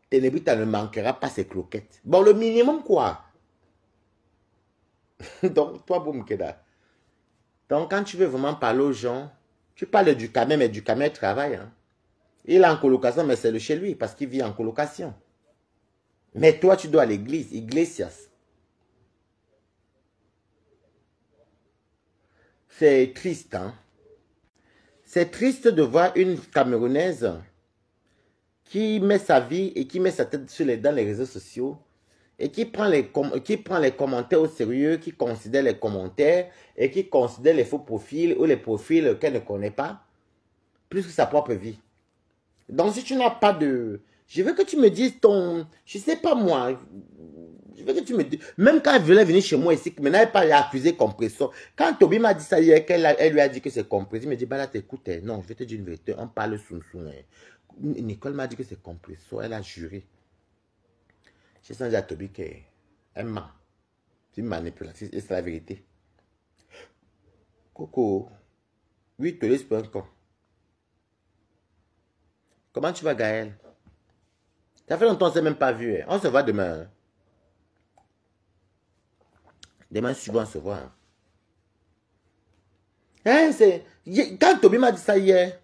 Ténébrita ne manquera pas ses croquettes. Bon, le minimum quoi? Donc, toi, boum, donc, quand tu veux vraiment parler aux gens, tu parles du Camé, mais du Camé travaille. Hein. Il est en colocation, mais c'est le chez lui, parce qu'il vit en colocation. Mais toi, tu dois à l'église, Iglesias. C'est triste, hein. C'est triste de voir une Camerounaise qui met sa vie et qui met sa tête dans les réseaux sociaux et qui prend les commentaires au sérieux, qui considère les commentaires et qui considère les faux profils ou les profils qu'elle ne connaît pas, plus que sa propre vie. Donc si tu n'as pas de... Je veux que tu me dises ton... Je ne sais pas moi. Je veux que tu me dises... Même quand elle voulait venir chez moi ici, maintenant elle parle accusé compresseur. Quand Toby m'a dit ça hier, elle lui a dit que c'est compresseur, il me dit, bah là t'écoutes, non, je vais te dire une vérité, on parle sous-sous. Nicole m'a dit que c'est compresseur, elle a juré. J'ai senti à Toby qu'elle ment. C'est une manipulation, et c'est la vérité. Coco, oui, te laisse pas un con. Comment tu vas, Gaël? Ça fait longtemps qu'on ne s'est même pas vu. Hein. On se voit demain. Demain, suivant, on se voit. Hein, quand Toby m'a dit ça hier,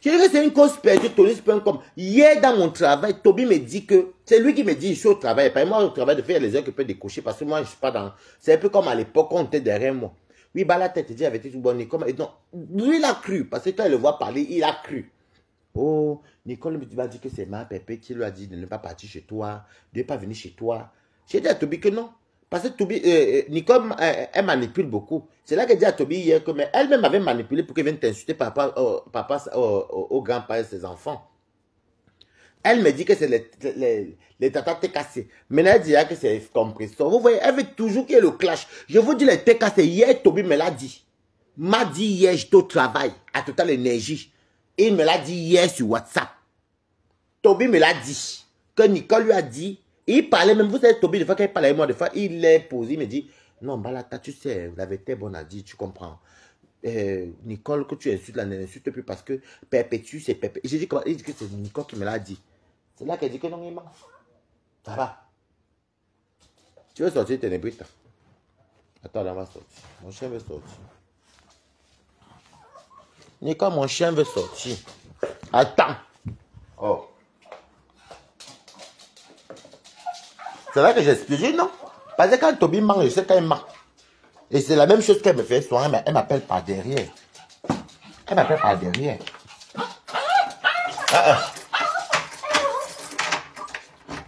je dirais que c'est une cause perdue, Tonis.com. Hier, dans mon travail, Toby me dit que... C'est lui qui me dit, je suis au travail. Pas moi, au travail, de faire les heures que je peux décocher. Parce que moi, je ne suis pas dans... C'est un peu comme à l'époque, on était derrière moi. Oui, bah la tête, dit, avec tout bon, Nicole. Et non, lui, il a cru. Parce que quand il le voit parler, il a cru. Oh, Nicole m'a dit que c'est ma pépé qui lui a dit de ne pas partir chez toi, de ne pas venir chez toi. J'ai dit à Toby que non. Parce que Toby, Nicole, elle manipule beaucoup. C'est là qu'elle dit à Toby hier que elle-même avait manipulé pour qu'elle vienne t'insulter au grand-père de ses enfants. Elle me dit que c'est les tatas TKC. Maintenant, elle dit que c'est compresseur. Vous voyez, elle veut toujours qu'il y ait le clash. Je vous dis les TKC. Hier, Toby me l'a dit. M'a dit hier, j'étais au travail, à Total Énergie. Il me l'a dit hier sur WhatsApp. Toby me l'a dit. Que Nicole lui a dit. Il parlait même, vous savez, Toby, des fois qu'il parlait avec moi, des fois, il l'est posé, il me dit, non, Balata, tu sais, la vérité bonne a dit, tu comprends. Nicole, que tu insultes, là, n'insulte plus parce que Perpétue, c'est Perpétue. J'ai dit, comment, il dit que c'est Nicole qui me l'a dit. C'est là qu'elle dit que non, il ment. Ça va. Tu veux sortir Ténébrite? Attends, on va sortir. Mon chien veut sortir. Nicole, mon chien veut sortir. Attends. Oh. C'est là que j'explique, non? Parce que quand Toby ment, je sais quand il ment. Et c'est la même chose qu'elle me fait souvent, mais elle m'appelle par derrière. Elle m'appelle par derrière.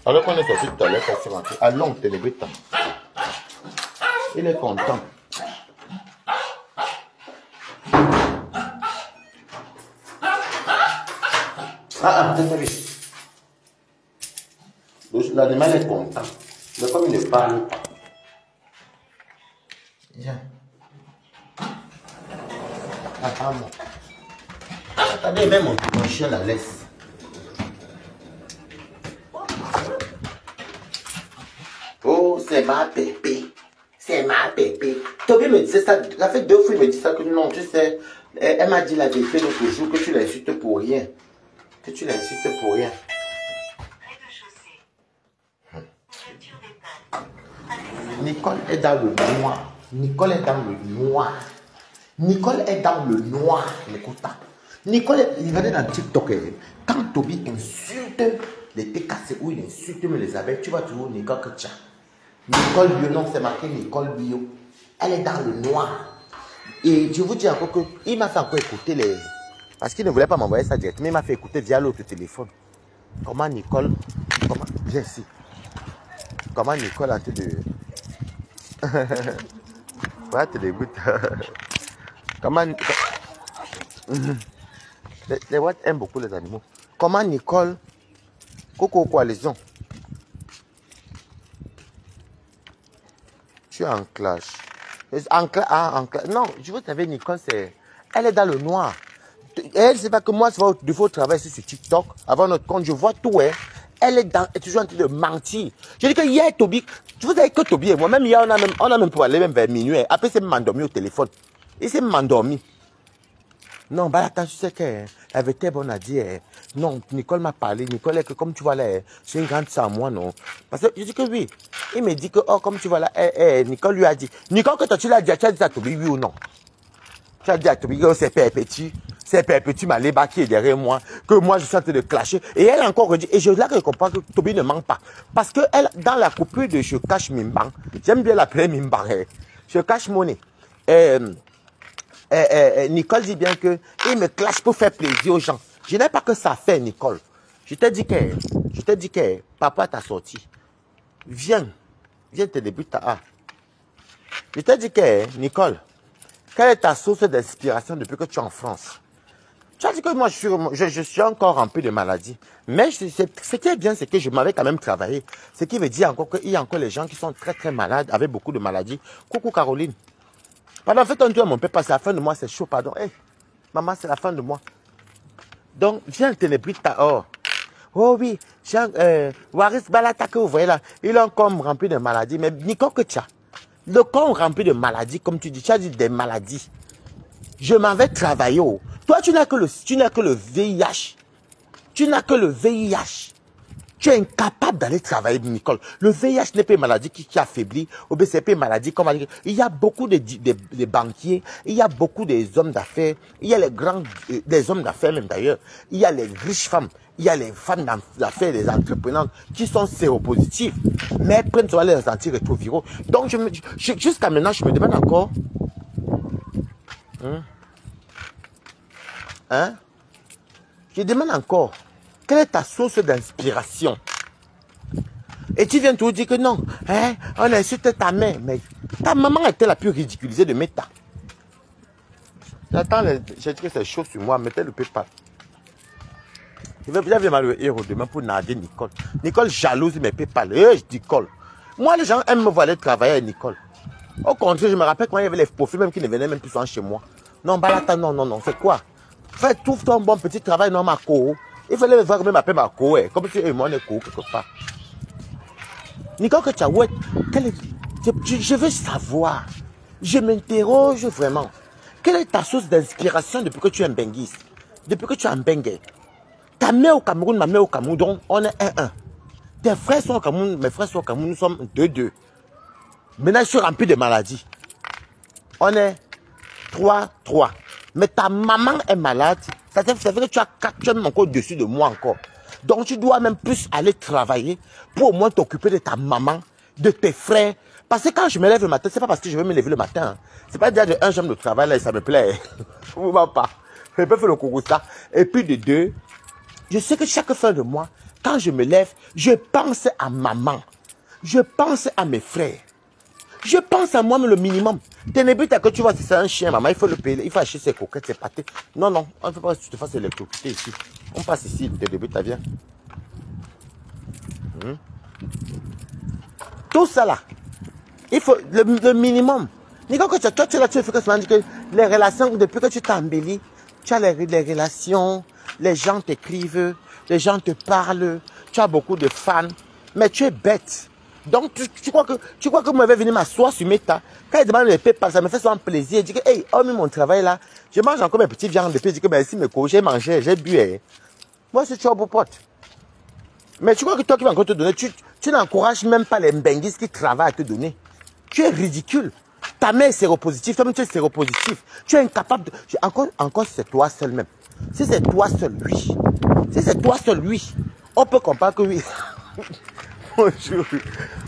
Alors qu'on est sorti tout à l'heure, elle s'est rentrée. Allons, Télébrite. Il est content. T'as vu? L'animal est content. Mais comme il ne parle pas. Viens. Attends-moi. Attendez, même mon chien la laisse. Oh, c'est ma pépé. C'est ma pépé. Toby me disait ça. Ça fait 2 fois il me dit ça que non, tu sais. Elle m'a dit la vérité l'autre jour que tu l'insultes pour rien. Que tu l'insultes pour rien. Nicole est dans le noir. Nicole est dans le noir. Nicole est dans le noir. Écoute. Nicole, il va dans TikTok. Quand Toby insulte les TKC ou il insulte les abeilles, tu vas toujours Nicole que tu as. Nicole Bio, non, c'est marqué Nicole Bio. Elle est dans le noir. Et je vous dis encore qu'il m'a fait encore écouter les... Parce qu'il ne voulait pas m'envoyer ça directement, mais il m'a fait écouter via l'autre téléphone. Comment Nicole... Comment... Viens ici. Comment Nicole a été de... Ouais, tu dégoûtes. Comment... Les Whites aiment beaucoup les animaux. Comment Nicole, Coco Coalition, tu es en clash. Non, je veux savoir, Nicole, elle est dans le noir. Elle, c'est pas que moi, il faut travailler sur TikTok, avant notre compte, je vois tout, hein. Elle est toujours en train de mentir. Je dis que hier, Toby, tu vous savez que Toby et moi, même hier, on a même pour aller même vers minuit. Après, c'est m'endormi au téléphone. Il s'est m'endormi. Non, bah attends, tu sais qu'elle avait été bonne à dire. Non, Nicole m'a parlé. Nicole, que comme tu vois là, c'est une grande sans moi, non. Parce que je dis que oui. Il me dit que, oh, comme tu vois là, Nicole lui a dit. Nicole, que toi, tu l'as dit, tu as dit à Toby, oui ou non? Tu as dit à Toby que c'est Père Petit. C'est Père Petit Maléba qui est derrière moi, que moi je suis en train de clasher. Et elle a encore dit, et je là que je comprends que Toby ne ment pas. Parce que elle, dans la coupure de Je cache Mimban, j'aime bien l'appeler Mimban, Je cache mon nez. Nicole dit bien que il me clash pour faire plaisir aux gens. Je n'ai pas que ça fait, Nicole. Je t'ai dit que papa t'a sorti. Viens te débuter ta A. Je t'ai dit que, Nicole, quelle est ta source d'inspiration depuis que tu es en France? Tu as dit que moi, je suis encore rempli de maladies. Mais ce qui est bien, c'est que je m'avais quand même travaillé. Ce qui veut dire encore qu'il y a encore les gens qui sont très très malades, avec beaucoup de maladies. Coucou Caroline. Pendant fait un tour, mon père, c'est la fin de mois, c'est chaud, pardon. Hey, maman, c'est la fin de mois. Donc, viens télébrite ta or. Oh oui, Waris Balata que vous voyez là, il a encore rempli de maladies. Mais Nicole que tu as, le corps rempli de maladies, comme tu dis, tu as dit des maladies. Je m'en vais travailler. Oh. Toi, tu n'as que le VIH. Tu n'as que le VIH. Tu es incapable d'aller travailler, Nicole. Le VIH n'est pas une maladie qui affaiblit, ou bien c'est pas une maladie comme il y a beaucoup de banquiers, il y a beaucoup des hommes d'affaires, il y a des hommes d'affaires même d'ailleurs, il y a les riches femmes, il y a les femmes d'affaires, les entrepreneurs qui sont séropositifs, mais prennent souvent les antirétroviraux. Donc jusqu'à maintenant, je me demande encore, je demande encore, quelle est ta source d'inspiration? Et tu viens toujours dire que non, hein, on insulte ta mère. Mais ta maman était la plus ridiculisée de Meta. J'attends, j'ai dit que c'est chaud sur moi, mettez le PayPal. Je vais mal le héros demain pour nader Nicole. Nicole jalouse mes PayPal. Je dis Nicole. Moi, les gens aiment me voir aller travailler avec Nicole. Au contraire, je me rappelle quand il y avait les profils même qui ne venaient même plus souvent chez moi. Non, Balata, non, c'est quoi? Fais tout un bon petit travail, non, ma co. Il fallait voir même m'appeler ma co, comme si moi on est co quelque part. Nicole que tu as, ouais, je veux savoir. Je m'interroge vraiment. Quelle est ta source d'inspiration depuis que tu es un benguiste? Depuis que tu es un bengue? Ta mère au Cameroun, ma mère au Cameroun, donc on est 1-1. Tes frères sont au Cameroun, mes frères sont au Cameroun, nous sommes 2-2. Maintenant, je suis rempli de maladies. On est 3-3. Mais ta maman est malade. Ça fait que tu es même encore au-dessus de moi encore. Donc tu dois même plus aller travailler pour au moins t'occuper de ta maman, de tes frères. Parce que quand je me lève le matin, c'est pas parce que je veux me lever le matin. Hein. C'est pas déjà de un, j'aime le travail là et ça me plaît. Je ne vois pas. Je peux faire le concours ça. Et puis de deux, je sais que chaque fin de mois, quand je me lève, je pense à maman. Je pense à mes frères. Je pense à moi, mais le minimum. Ténébut, que tu vois, c'est un chien, maman, il faut le payer, il faut acheter ses coquettes, ses pâtés. Non, on ne fait pas que tu te fasses électrocuter ici. On passe ici, Ténébut, tu viens. Tout ça là, il faut le minimum. Nico, que toi, tu es là, tu fais que les relations, depuis que tu t'embellis, tu as les relations, les gens t'écrivent, les gens te parlent, tu as beaucoup de fans, mais tu es bête. Donc, tu crois que moi, je vais venir m'asseoir sur Meta. Quand il demande les PayPal, ça me fait souvent plaisir. Je dis que, hey, oh, mais mon travail là, je mange encore mes petites viandes. Depuis, je dis que, merci, mes cours, j'ai mangé, j'ai bu. Moi, c'est tu as beau pote. Mais tu crois que toi qui vas encore te donner, tu n'encourages même pas les mbenguistes qui travaillent à te donner. Tu es ridicule. Ta mère est séropositive, toi-même tu es séropositif. Tu es incapable de... Encore c'est toi seul même. Si c'est toi seul, oui. Si c'est toi seul, oui. On peut comprendre que oui.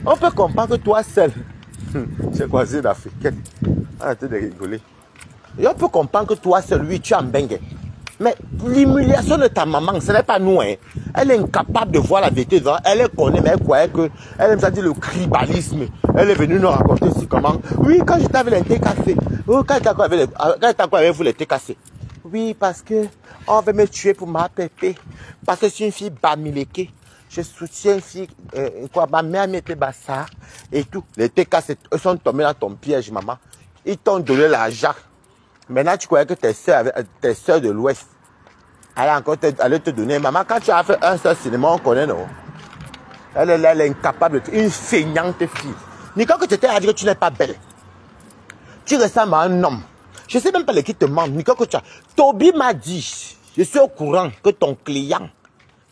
On peut comprendre que toi seul, j'ai croisé une africaine, arrêtez de rigoler. Et on peut comprendre que toi seul, oui, tu es en bengue. Mais l'humiliation de ta maman, ce n'est pas nous. Hein. Elle est incapable de voir la vérité devant. Elle est connue, mais elle croyait que, elle aime ça dire le tribalisme. Elle est venue nous raconter aussi comment. Oui, quand j'étais avec les TKC. Oh, quand j'étais avec vous, les TKC. Oui, parce que on veut me tuer pour ma pépé. Parce que je suis une fille bamileke. Je soutiens une fille, quoi, ma mère m'était bassa et tout. Les TK sont tombés dans ton piège, maman. Ils t'ont donné l'argent. Maintenant, tu croyais que tes soeurs de l'Ouest allaient te donner. Maman, quand tu as fait un seul cinéma, on connaît, non? Elle est incapable, une feignante fille. Ni quand tu t'es à dire que tu n'es pas belle. Tu ressembles à un homme. Je ne sais même pas qui te ment. Ni quand tu as. Toby m'a dit, je suis au courant que ton client,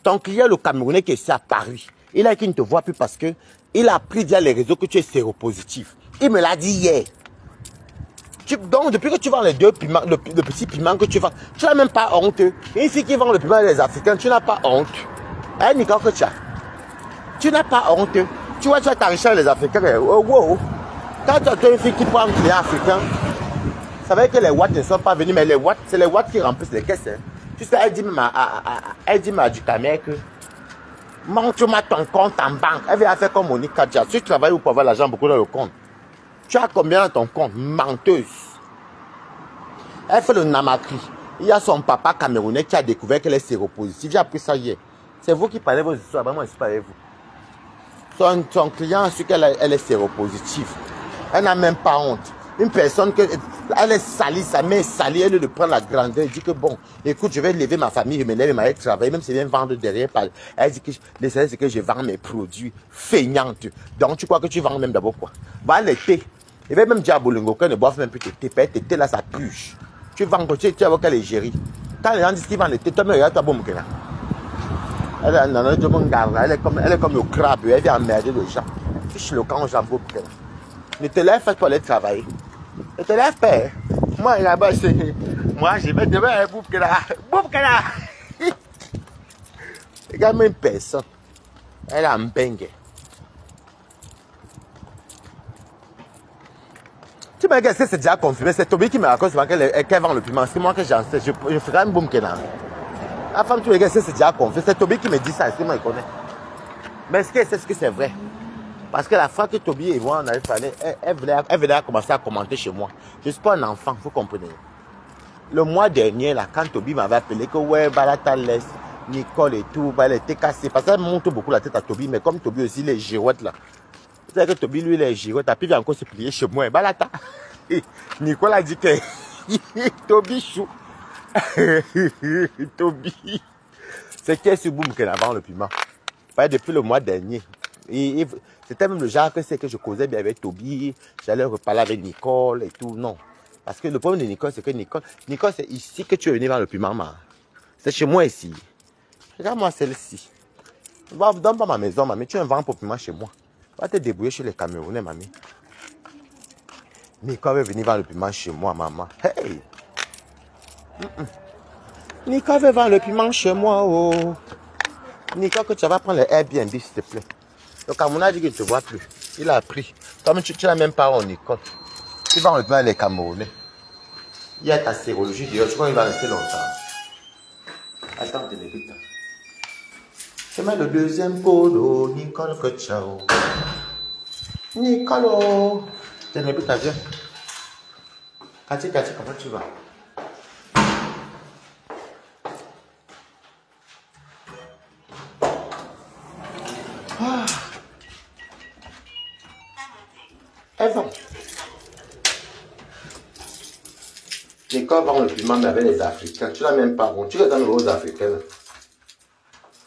le Camerounais qui est ici à Paris, il a qui ne te voit plus parce que il a appris via les réseaux que tu es séropositif. Il me l'a dit hier. Donc, depuis que tu vends les deux piments, le petit piment que tu vends, tu n'as même pas honte. Une fille qui vend le piment des Africains, tu n'as pas honte. Hein, Nicolas, que tu n'as pas honte. Tu vois, tu vas t'enrichir les Africains. Oh, wow. Quand tu as une fille qui prend un client africain, ça veut dire que les watts ne sont pas venus, mais les watts, c'est les watts qui remplissent les caisses. Hein. Tu sais, elle dit à du Cameroun que montre-moi ton compte en banque. Elle vient faire comme Monique Kadja. Si tu travailles ou pour avoir l'argent beaucoup dans le compte, tu as combien dans ton compte? Menteuse. Elle fait le namakri. Il y a son papa camerounais qui a découvert qu'elle est séropositive. J'ai appris ça hier. C'est vous qui parlez vos histoires. Moi, je ne sais pas avec vous. Son client a su qu'elle est séropositive. Elle n'a même pas honte. Une personne elle est salie, sa main est salie, elle de prendre la grandeur. Elle dit que bon, écoute, je vais lever ma famille, je me lève, je vais travailler, même si je viens vendre derrière. Elle dit que l'essentiel, c'est que je vends mes produits feignantes. Donc, tu crois que tu vends même d'abord quoi? Va l'été. Je vais même dire à Bolingo qu'elle ne boive même plus de thé. Tes thé là, ça puge. Tu vends, tu vois qu'elle est gérée. Quand les gens disent qu'ils vendent le thé, toi, regarde toi, bon, elle est comme le crabe, elle vient emmerder les gens. Fiche le camp, j'en veux plus. Ne te lève pas pour aller travailler. Ne te lève pas. Moi, là-bas, moi, je vais demain, Boubkela. Boubkela. Regarde même personne. Elle a un bengue. Tu me dis que c'est déjà confirmé. C'est Toby qui me raconte souvent qu'elle vend le piment. C'est moi que j'en sais. Je ferai un Boubkela. La femme, tu me dis que c'est déjà confirmé. C'est Toby qui me dit ça. C'est moi qui connais. Mais est-ce que c'est vrai? Parce que la fois que Toby et moi, on avait parlé, elle venait commencer à commenter chez moi. Je ne suis pas un enfant, vous comprenez. Le mois dernier, là, quand Toby m'avait appelé, que ouais, Balata laisse, Nicole et tout, elle était cassée. Parce qu'elle monte beaucoup la tête à Toby, mais comme Toby aussi, il est girouette là. Vous savez que Toby, lui, il est girouette. Puis il vient encore se plier chez moi. Balata. Nicole a dit que Toby chou. Toby. C'est qui est sur boum qu'elle a le piment. Depuis le mois dernier. C'était même le genre que c'est que je causais bien avec Toby, j'allais reparler avec Nicole et tout, non. Parce que le problème de Nicole, c'est que Nicole, c'est ici que tu es venu voir le piment, c'est chez moi ici. Regarde-moi celle-ci. Donne pas ma maison, mamie, tu es un vent pour piment chez moi. Va te débrouiller chez les Camerounais, mamie. Nicole veut venir voir le piment chez moi, maman. Hey! Nicole veut voir le piment chez moi, oh. Nicole, que tu vas prendre le Airbnb, s'il te plaît. Le Camerounais a dit qu'il ne te voit plus. Il a appris. Toi, tu n'as même pas en école. Tu vas rejoindre les Camerounais. Il y a ta sérologie d'ailleurs. Je crois qu'il va rester longtemps. Attends, Ténébrita. Je mets le deuxième polo. Nicole, que ciao. Nicolo. Ténébrita, viens. Kati, comment tu vas? Ah. Elles vont. Nicole vend le piment avec les Africains. Tu n'as même pas bon. Tu regardes aux Africains.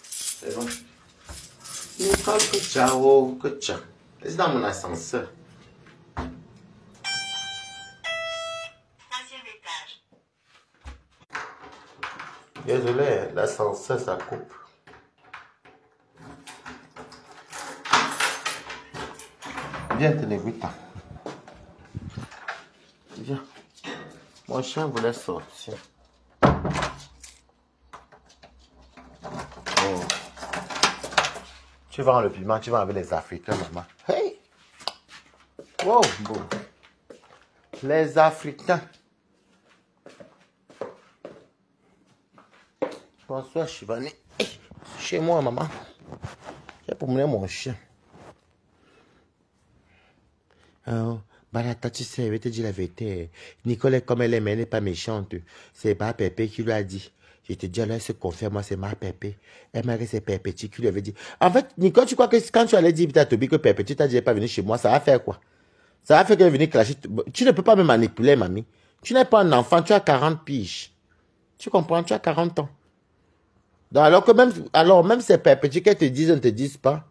C'est bon. Nicole, que ciao, que ciao. C'est dans mon ascenseur. Désolé, l'ascenseur, ça coupe. Viens, Ténébrita. Viens. Mon chien voulait sortir. Oh. Tu vends le piment, tu vas avec les Africains, maman. Hey! Wow, bon. Les Africains. Bonsoir, Chivani. Chez moi, maman. J'ai promené mon chien. Balata, tu sais, je vais te dire la vérité. Nicole est comme elle est, mais elle n'est pas méchante. C'est ma Pépé qui lui a dit. Je te dis, alors elle se confirme, moi, c'est ma Pépé. Elle m'a dit, c'est Pépé qui lui avait dit. En fait, Nicole, tu crois que quand tu allais dire à Toby que Pépé, tu t'as dit, elle n'est pas venue chez moi, ça va faire quoi? Ça va faire qu'elle est venue clasher. Tu ne peux pas me manipuler, mamie. Tu n'es pas un enfant, tu as 40 piges. Tu comprends, tu as 40 ans. Donc, alors même c'est Pépé qu'elle te dise, on ne te dise pas.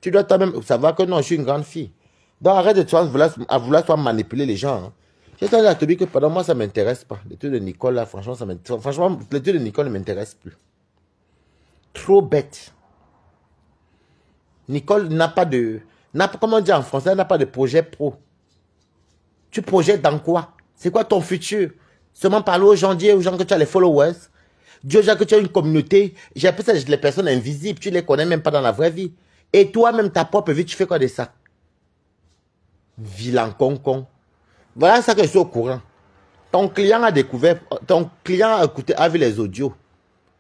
Tu dois toi-même savoir que non, je suis une grande fille. Donc arrête de toi à vouloir toi manipuler les gens. Hein. J'ai dit à Toby que pendant moi, ça ne m'intéresse pas. Le truc de Nicole, là, franchement, franchement, le truc de Nicole ne m'intéresse plus. Trop bête. Nicole n'a pas de... Comment dire en français, elle n'a pas de projet pro. Tu projettes dans quoi? C'est quoi ton futur? Seulement parler aux gens, dire aux gens que tu as les followers. Dire aux gens que tu as une communauté. J'ai appelé ça les personnes invisibles. Tu ne les connais même pas dans la vraie vie. Et toi-même, ta propre vie, tu fais quoi de ça? Vilain con. Voilà ça que je suis au courant. Ton client a découvert, ton client a vu les audios,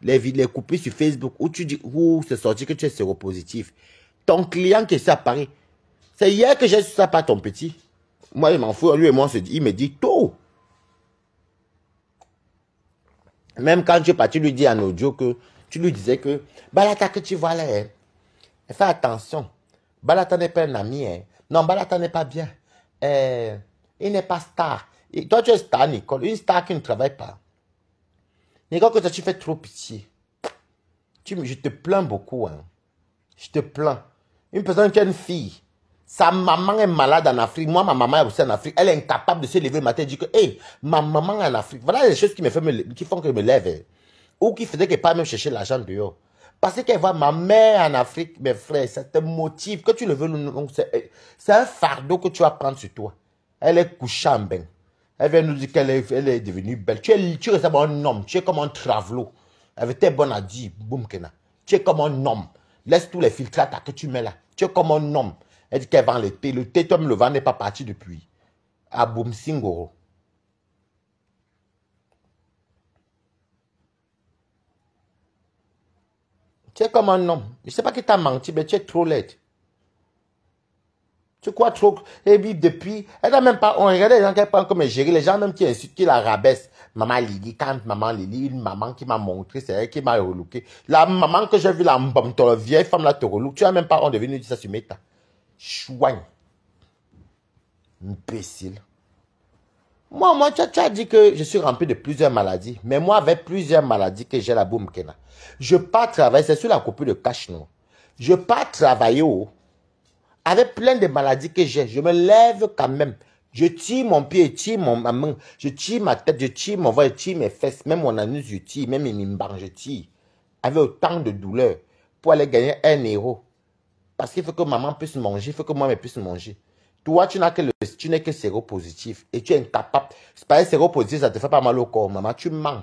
les coupés sur Facebook où tu dis, où c'est sorti que tu es séropositif. Ton client qui est à Paris. C'est hier que j'ai su ça par ton petit. Moi, il m'en fout. Lui et moi, il me dit tout. Même quand tu es parti lui dire en audio que tu lui disais que Balata que tu vois là, hein, fais attention. Balata n'est pas un ami. Hein. Non, Balata n'est pas bien. Il n'est pas star. Et toi, tu es star, Nicole. Une star qui ne travaille pas. Nicole, que toi, tu fais trop pitié. Je te plains beaucoup. Hein. Je te plains. Une personne qui a une fille. Sa maman est malade en Afrique. Moi, ma maman est aussi en Afrique. Elle est incapable de se lever le matin et dire que, hey, ma maman est en Afrique. Voilà les choses qui font que je me lève. Hein. Ou qui faisaient qu'elle ne pas même chercher l'argent dehors. Parce qu'elle voit ma mère en Afrique, mes frères, ça te motive. Que tu le veux, c'est un fardeau que tu vas prendre sur toi. Elle est couchée en bain. Elle vient nous dire qu'elle est devenue belle. Tu ressembles à un homme. Tu es comme un travelot. Elle était bonne à dire. Boum, Kena. Tu es comme un homme. Laisse tous les filtres que tu mets là. Tu es comme un homme. Elle dit qu'elle vend le thé. Le thé, toi, le vent n'est pas parti depuis. À Boum Singoro. Tu es comme un homme. Je ne sais pas qui t'a menti, mais tu es trop laide. Tu crois trop. Et puis depuis, elle n'a même pas. On regarde les gens qu'elle prend comme gérer. Les gens même qui insultent, qui la rabaissent. Maman Lily, quand maman Lily, une maman qui m'a montré, c'est elle qui m'a relooké. La maman que j'ai vue, la vieille femme là te relook. Tu as même pas honte de venir dire ça sur Meta. Chouigne. Imbécile. Moi, tu as dit que je suis rempli de plusieurs maladies. Mais moi, avec plusieurs maladies que j'ai la boum Kena. Je pars travailler, c'est sur la copie de cash, non. Je pars travailler avec plein de maladies que j'ai. Je me lève quand même. Je tire mon pied, je tire ma main, je tire ma tête, je tire mon ventre, je tire mes fesses, même mon anus, je tire, même mes mimbars, je tire. Avec autant de douleur pour aller gagner 1 euro. Parce qu'il faut que maman puisse manger, il faut que moi puisse manger. Toi, tu n'es que séropositif et tu es incapable. C'est pas séropositif, ça te fait pas mal au corps, maman. Tu mens.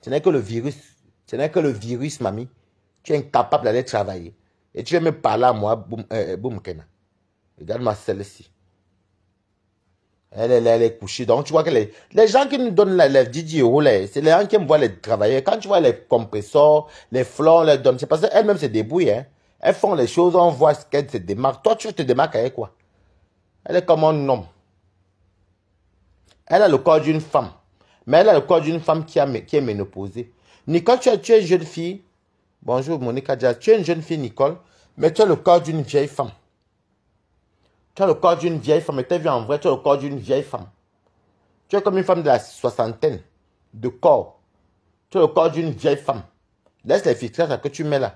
Ce n'est que le virus. Ce n'est que le virus, mamie. Tu es incapable d'aller travailler. Et tu viens me parler à moi, boum, Kena. Regarde-moi celle-ci. Elle est couchée. Donc, tu vois que les gens qui nous donnent les 10 euros, c'est les gens qui aiment voir les travailler. Quand tu vois les compresseurs, les fleurs, les donnent, c'est parce qu'elles-mêmes se débrouillent. Hein. Elles font les choses, on voit ce qu'elles se démarquent. Toi, tu te démarques avec quoi? Elle est comme un homme. Elle a le corps d'une femme. Mais elle a le corps d'une femme qui est ménopausée. Nicole, tu es une jeune fille. Bonjour, Monica Diaz. Tu es une jeune fille, Nicole. Mais tu as le corps d'une vieille femme. Tu as le corps d'une vieille femme. Mais tu as vu en vrai, tu as le corps d'une vieille femme. Tu es comme une femme de la soixantaine de corps. Tu as le corps d'une vieille femme. Laisse les filtres que tu mets là.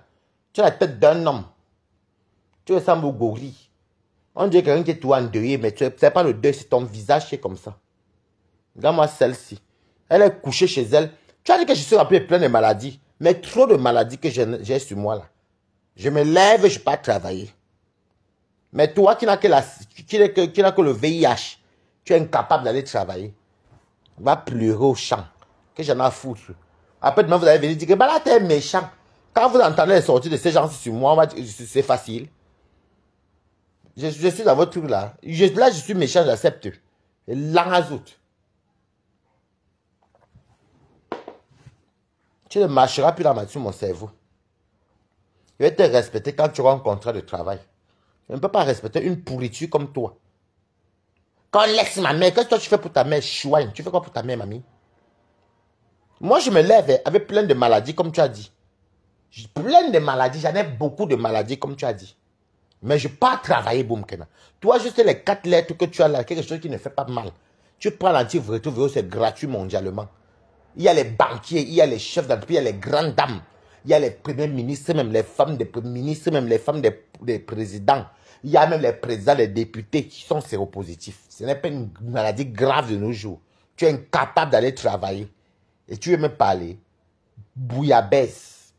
Tu as la tête d'un homme. Tu ressembles au gorille. On dirait quelqu'un qui est tout endeuillé, mais tu sais pas le deuil, c'est ton visage qui est comme ça. Regarde-moi celle-ci. Elle est couchée chez elle. Tu as dit que je suis rempli de plein de maladies. Mais trop de maladies que j'ai sur moi là. Je me lève et je pars travailler. Mais toi qui n'as que, que le VIH, tu es incapable d'aller travailler. Va pleurer au champ. Que j'en ai à foutre. Après demain, vous allez venir dire que bah là, t'es méchant. Quand vous entendez les sorties de ces gens sur moi, c'est facile. Je suis dans votre truc là. Là, je suis méchant, j'accepte. Et l'enrazout. Tu ne marcheras plus sur mon cerveau. Je vais te respecter quand tu auras un contrat de travail. Je ne peux pas respecter une pourriture comme toi. Quand on laisse ma mère, qu'est-ce que toi tu fais pour ta mère, chouine? Tu fais quoi pour ta mère, mamie? Moi, je me lève avec plein de maladies, comme tu as dit. Plein de maladies, j'en ai beaucoup de maladies, comme tu as dit. Mais je ne peux pas travailler, Boumkena. Toi, juste les 4 lettres que tu as là, quelque chose qui ne fait pas mal. Tu prends l'antirétrovirus, c'est gratuit mondialement. Il y a les banquiers, il y a les chefs d'entreprise, il y a les grandes dames. Il y a les premiers ministres, même les femmes des premiers ministres, même les femmes des présidents. Il y a même les présidents, les députés qui sont séropositifs. Ce n'est pas une maladie grave de nos jours. Tu es incapable d'aller travailler. Et tu veux me parler. Bouillabaisse.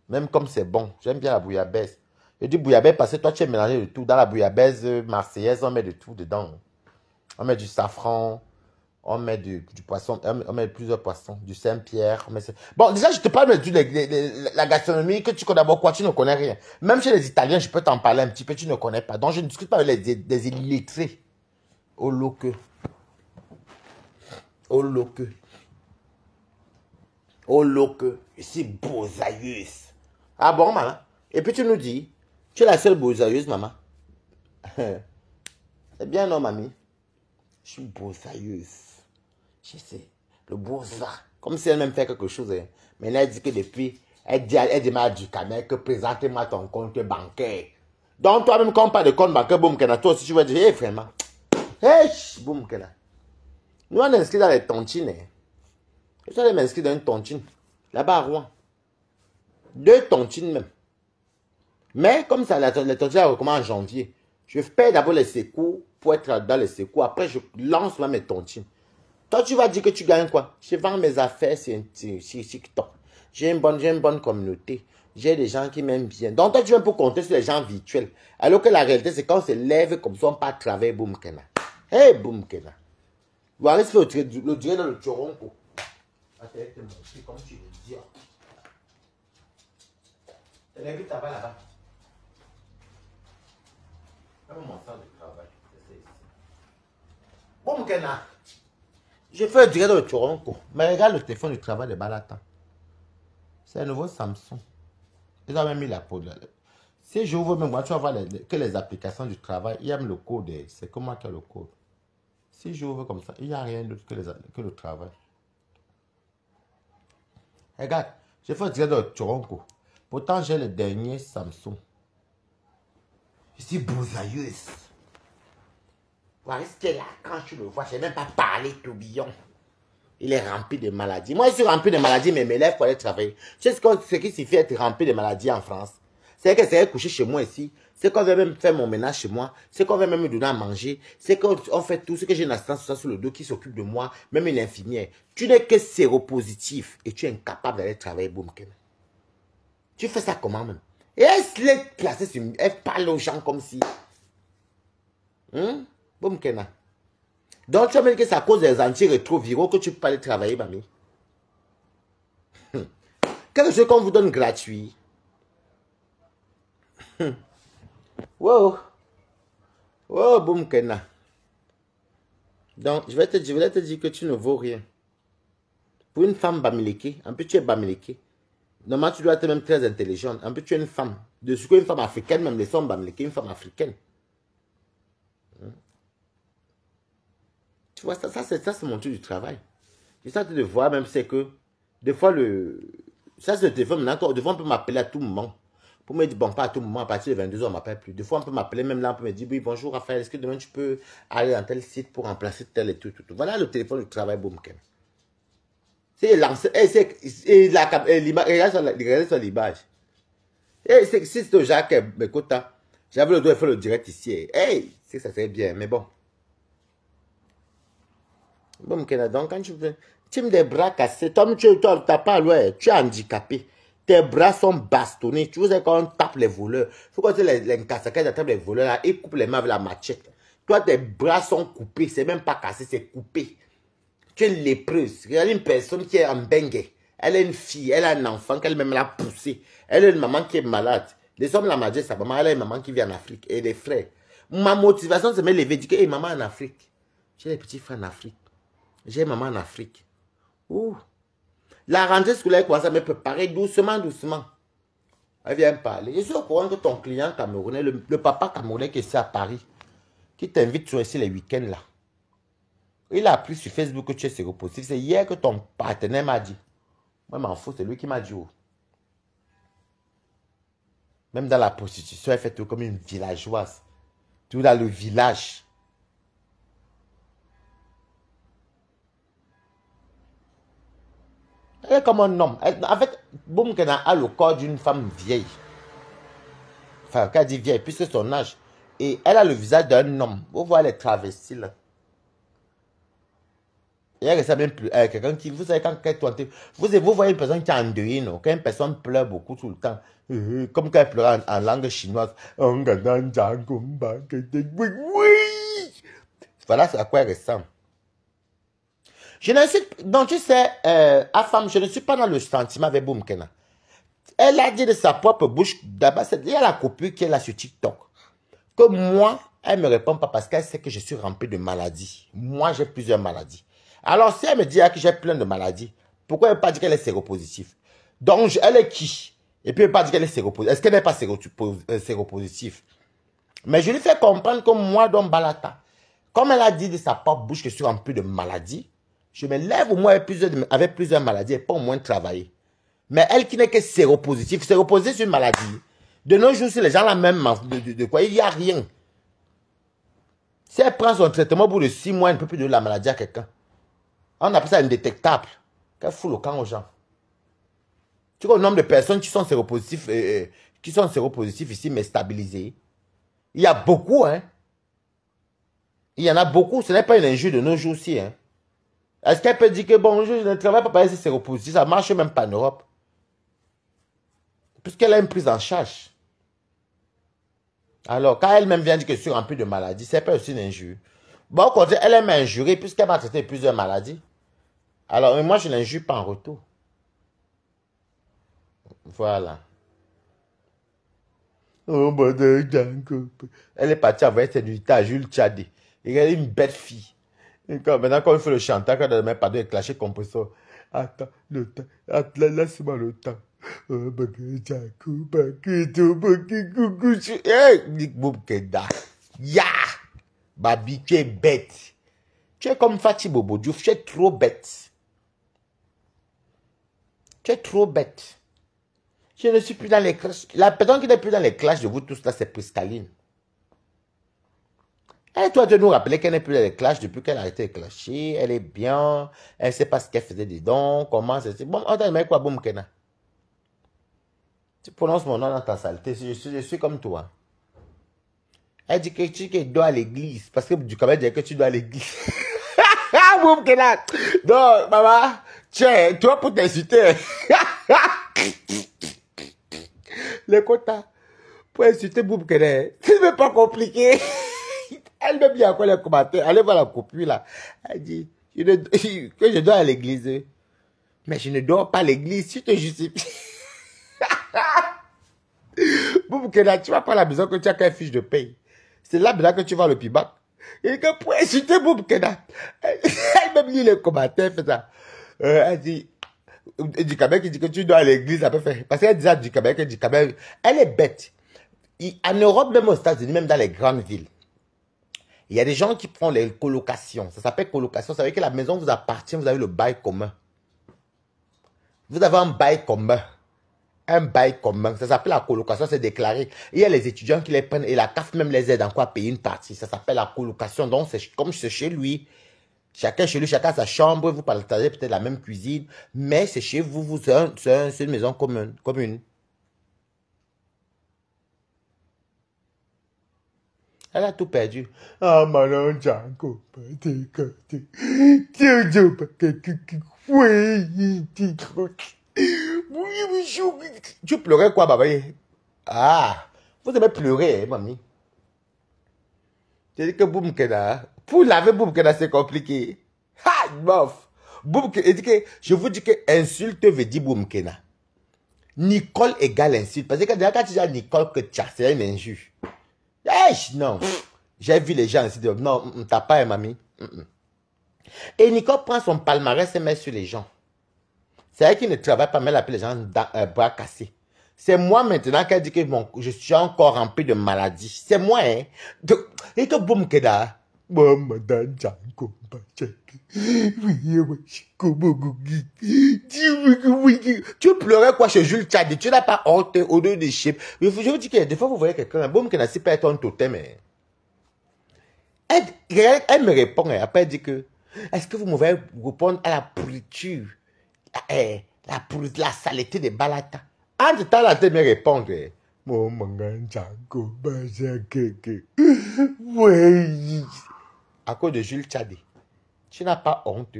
Même comme c'est bon. J'aime bien la bouillabaisse. Je dis bouillabaisse parce que toi, tu es mélangé de tout. Dans la bouillabaisse marseillaise, on met de tout dedans. On met du safran. On met du poisson, on met plusieurs poissons, du Saint-Pierre. Bon, déjà, je te parle de la gastronomie que tu connais d'abord quoi, tu ne connais rien. Même chez les Italiens, je peux t'en parler un petit peu, tu ne connais pas. Donc, je ne discute pas avec des illettrés. Au loque. Au loque. Au loque. Ici, beausailleuse. Ah bon, maman? Et puis tu nous dis, tu es la seule beausailleuse, maman. C'est bien, non, mamie? Je suis beausailleuse. Je sais, le bourgeois, comme si elle-même fait quelque chose. Hein. Mais elle dit que depuis, elle dit mal du Cameroun que présente-moi ton compte bancaire. Donc toi-même, quand on parle de compte bancaire, boum, toi aussi, tu vas dire, hé, vraiment. Hé, boum, nous, on est inscrit dans les tontines. Hein. Je suis allé m'inscrire dans une tontine, là-bas à Rouen. 2 tontines même. Mais comme ça, les tontines recommence en janvier. Je fais d'abord les secours pour être dans les secours. Après, je lance mes tontines. Toi, tu vas dire que tu gagnes quoi? Je vends mes affaires sur TikTok. J'ai une bonne communauté. J'ai des gens qui m'aiment bien. Donc, toi, tu viens pour compter sur les gens virtuels. Alors que la réalité, c'est quand on se lève comme ça, on part travailler, boum, kena. Hey, boum, kena. Voilà, c'est le direct dans le Toronto. Attends, te montrer comme tu veux dire. Tu l'invites là-bas. Même mon sens de travail. C'est ici. Boum, kena. J'ai fait un direct dans le Toronto. Mais regarde le téléphone du travail de Balatan. C'est un nouveau Samsung. Ils ont même mis la peau. Si j'ouvre même moi, tu vas voir que les applications du travail, il y a même le code. C'est comment qu'il y a le code. Si j'ouvre comme ça, il n'y a rien d'autre que le travail. Regarde, j'ai fait un direct dans le Toronto. Pourtant, j'ai le dernier Samsung. Je suis beausailleuse. Voilà ce qu'il est là quand tu le vois. Je n'ai même pas parlé, tourbillon. Il est rempli de maladies. Moi, je suis rempli de maladies, mais mes lèvres pour aller travailler. Tu sais ce qui signifie être rempli de maladies en France? C'est que c'est coucher chez moi ici. C'est qu'on va même faire mon ménage chez moi. C'est qu'on va même me donner à manger. C'est qu'on fait tout ce que j'ai une assistance sur le dos qui s'occupe de moi. Même une infirmière. Tu n'es que séropositif et tu es incapable d'aller travailler, Boumken. Tu fais ça comment même? Et elle est placée sur... Elle parle aux gens comme si... Boumkena. Donc, tu vas me dire que c'est à cause des antirétroviraux que tu peux pas aller travailler, mamie. Quelque chose qu'on vous donne gratuit. Wow. Wow, boum, Kena. Donc, je vais te dire que tu ne vaux rien. Pour une femme bamileke, en plus tu es bamileke. Normalement, tu dois être même très intelligente. En plus, tu es une femme. De ce qu'une femme africaine, même les femmes bamileke, une femme africaine. Tu vois, ça c'est mon truc du travail. Et ça, de voir même, c'est que, des fois, ça, c'est le téléphone, maintenant, des fois, on peut m'appeler à tout moment. Pour me dire, bon, pas à tout moment, à partir de 22h, on ne m'appelle plus. Des fois, on peut m'appeler, même là, on peut me dire, oui, bonjour, Raphaël, est-ce que demain, tu peux aller dans tel site pour remplacer tel et tout. Voilà le téléphone du travail, boum, Ken. C'est lancé, regardez sur l'image. Et c'est au Jacques, écoute, j'avais le droit de faire le direct ici. Hey, ça serait bien, mais bon. Bon, donc quand tu as des bras cassés, toi, tu n'as pas loin, tu es handicapé. Tes bras sont bastonnés. Tu sais quand on tape les voleurs. Il faut que les cassaquets tapent les voleurs là, ils coupent les mains avec la machette. Toi, tes bras sont coupés. C'est même pas cassé, c'est coupé. Tu es lépreuse. Regarde une personne qui est en bengue. Elle est une fille, elle a un enfant qu'elle-même l'a poussé. Elle a une maman qui est malade. Les hommes la majeure, sa maman, elle a une maman qui vit en Afrique. Et des frères. Ma motivation, c'est de me lever et dire que hey, maman en Afrique. J'ai des petits frères en Afrique. J'ai maman en Afrique. Ouh. La rentrée scolaire commence à me préparer doucement, doucement. Elle vient me parler. Je suis au courant que ton client camerounais, le papa camerounais qui est ici à Paris, qui t'invite sur ici les week-ends là. Il a appris sur Facebook que tu es séropositif. C'est hier que ton partenaire m'a dit. Moi, je m'en fous, c'est lui qui m'a dit. Oh. Même dans la prostitution, elle fait tout comme une villageoise. Tout dans le village. Elle est comme un homme. En fait, Boumkena a le corps d'une femme vieille. Enfin, quand elle dit vieille, puisque c'est son âge. Et elle a le visage d'un homme. Vous voyez les travestis là. Et elle ressemble même plus à quelqu'un qui, vous savez, quand vous voyez une personne qui est endeuillée, non? Quand une personne pleure beaucoup tout le temps, comme quand elle pleure en langue chinoise. Oui! Voilà à quoi elle ressemble. Je ne suis, donc tu sais, à femme, je ne suis pas dans le sentiment avec Boumkena. Elle a dit de sa propre bouche, d'abord, il y a la copie qui est là sur TikTok, que moi, elle ne me répond pas parce qu'elle sait que je suis rempli de maladies. Moi, j'ai plusieurs maladies. Alors, si elle me dit que j'ai plein de maladies, pourquoi elle ne pas dire qu'elle est séropositive? Donc, elle est qui? Et puis, elle ne pas dire qu'elle est séropositive. Est-ce qu'elle n'est pas séropositive? Mais je lui fais comprendre que moi, Don Balata, comme elle a dit de sa propre bouche que je suis rempli de maladies, je me lève au moins avec plusieurs maladies et pas au moins travailler. Mais elle qui n'est que séropositive, séropositive c'est une maladie. De nos jours, si les gens la même de quoi, il n'y a rien. Si elle prend son traitement au bout de 6 mois, elle ne peut plus donner la maladie à quelqu'un. On appelle ça indétectable. Qu'elle fout le camp aux gens. Tu vois le nombre de personnes qui sont séropositifs, ici, mais stabilisées. Il y a beaucoup, hein. Il y en a beaucoup. Ce n'est pas une injure de nos jours-ci, hein. Est-ce qu'elle peut dire que bon, je ne travaille pas parce que c'est séropositif, ça ne marche même pas en Europe. Puisqu'elle a une prise en charge. Alors, quand elle-même vient dire que je suis rempli de maladies, c'est pas aussi une injure. Bon, au contraire, elle m'a injuré puisqu'elle m'a traité plusieurs maladies. Alors, moi, je ne l'injure pas en retour. Voilà. Oh, elle est partie envoyer ses nuits à Jules Tchadé. Et elle est une bête fille. Et maintenant, quand il fait le chantage, quand elle met pas de clasher compresseur. Attends, le temps. Laisse-moi le temps. Ya! Babi, tu es bête. Tu es comme Fatih Bobo Diouf, tu es trop bête. Tu es trop bête. Je ne suis plus dans les clashs. La personne qui n'est plus dans les clashs de vous tous là, c'est Priscaline. Et toi, de nous rappeler qu'elle n'est plus dans les clashs depuis qu'elle a arrêté de clasher. Elle est bien. Elle ne sait pas ce qu'elle faisait dedans. Comment c'est. Bon, on t'a dit, mais quoi, Boumkena? Tu prononces mon nom dans ta saleté. Je suis comme toi. Elle dit que tu dois à l'église. Parce que du Cameroun dit que tu dois à l'église. Ah, Boumkena! Non, maman. Tiens, toi pour t'insulter. Les quotas. Pour insulter Boumkena. C'est même pas compliqué. Elle me dit à quoi les commentaires. Allez voir la copie là. Elle dit que je dois à l'église. Mais je ne dors pas à l'église. Tu te justifies. Boumkena, tu vas pas à la maison que tu as qu'un fiche de paye. C'est là maintenant que tu vas le pibac. Et que pour insulter Boumkena. Elle me lit les commentaires. Fait ça. Elle dit. Du Québec qui dit que tu dois à l'église. Parce qu'elle dit du Québec. Elle est bête. En Europe, même aux États-Unis, même dans les grandes villes. Il y a des gens qui prennent les colocations. Ça s'appelle colocation. Ça veut dire que la maison vous appartient, vous avez le bail commun. Vous avez un bail commun. Un bail commun. Ça s'appelle la colocation, c'est déclaré. Il y a les étudiants qui les prennent et la CAF même les aide encore à payer une partie. Ça s'appelle la colocation. Donc, c'est comme c'est chez lui. Chacun chez lui, chacun a sa chambre. Vous partagez peut-être la même cuisine. Mais c'est chez vous, c'est une maison commune. Elle a tout perdu. Ah, Manon Django. Tu pleurais quoi, Babaye? Ah, vous aimez pleurer, mamie. Tu dis que Boumkena, pour laver Boumkena, c'est compliqué. Ha, bof. Boumkena, je vous dis que insulte veut dire Boumkena. Nicole égale insulte. Parce que quand tu dis à Nicole que tu as, c'est une injure. Non, j'ai vu les gens ici dire non, t'as pas un mamie. Et Nicole prend son palmarès et met sur les gens. C'est elle qui ne travaille pas, mais elle appelle les gens bras cassés. C'est moi maintenant qui a dit que je suis encore rempli de maladies. C'est moi, hein. Et que Boumkena, Tu pleurais quoi chez Jules Tchad? Tu n'as pas honte au deux des chips. Je vous dis que des fois, vous voyez quelqu'un, un boum qui n'a pas être un totem. Elle me répond, après elle dit que, est-ce que vous m'avez répondre à la pourriture, la saleté des balatas? En tout temps, là, elle me répondre. Oui. À cause de Jules Tchadé. Tu n'as pas honte.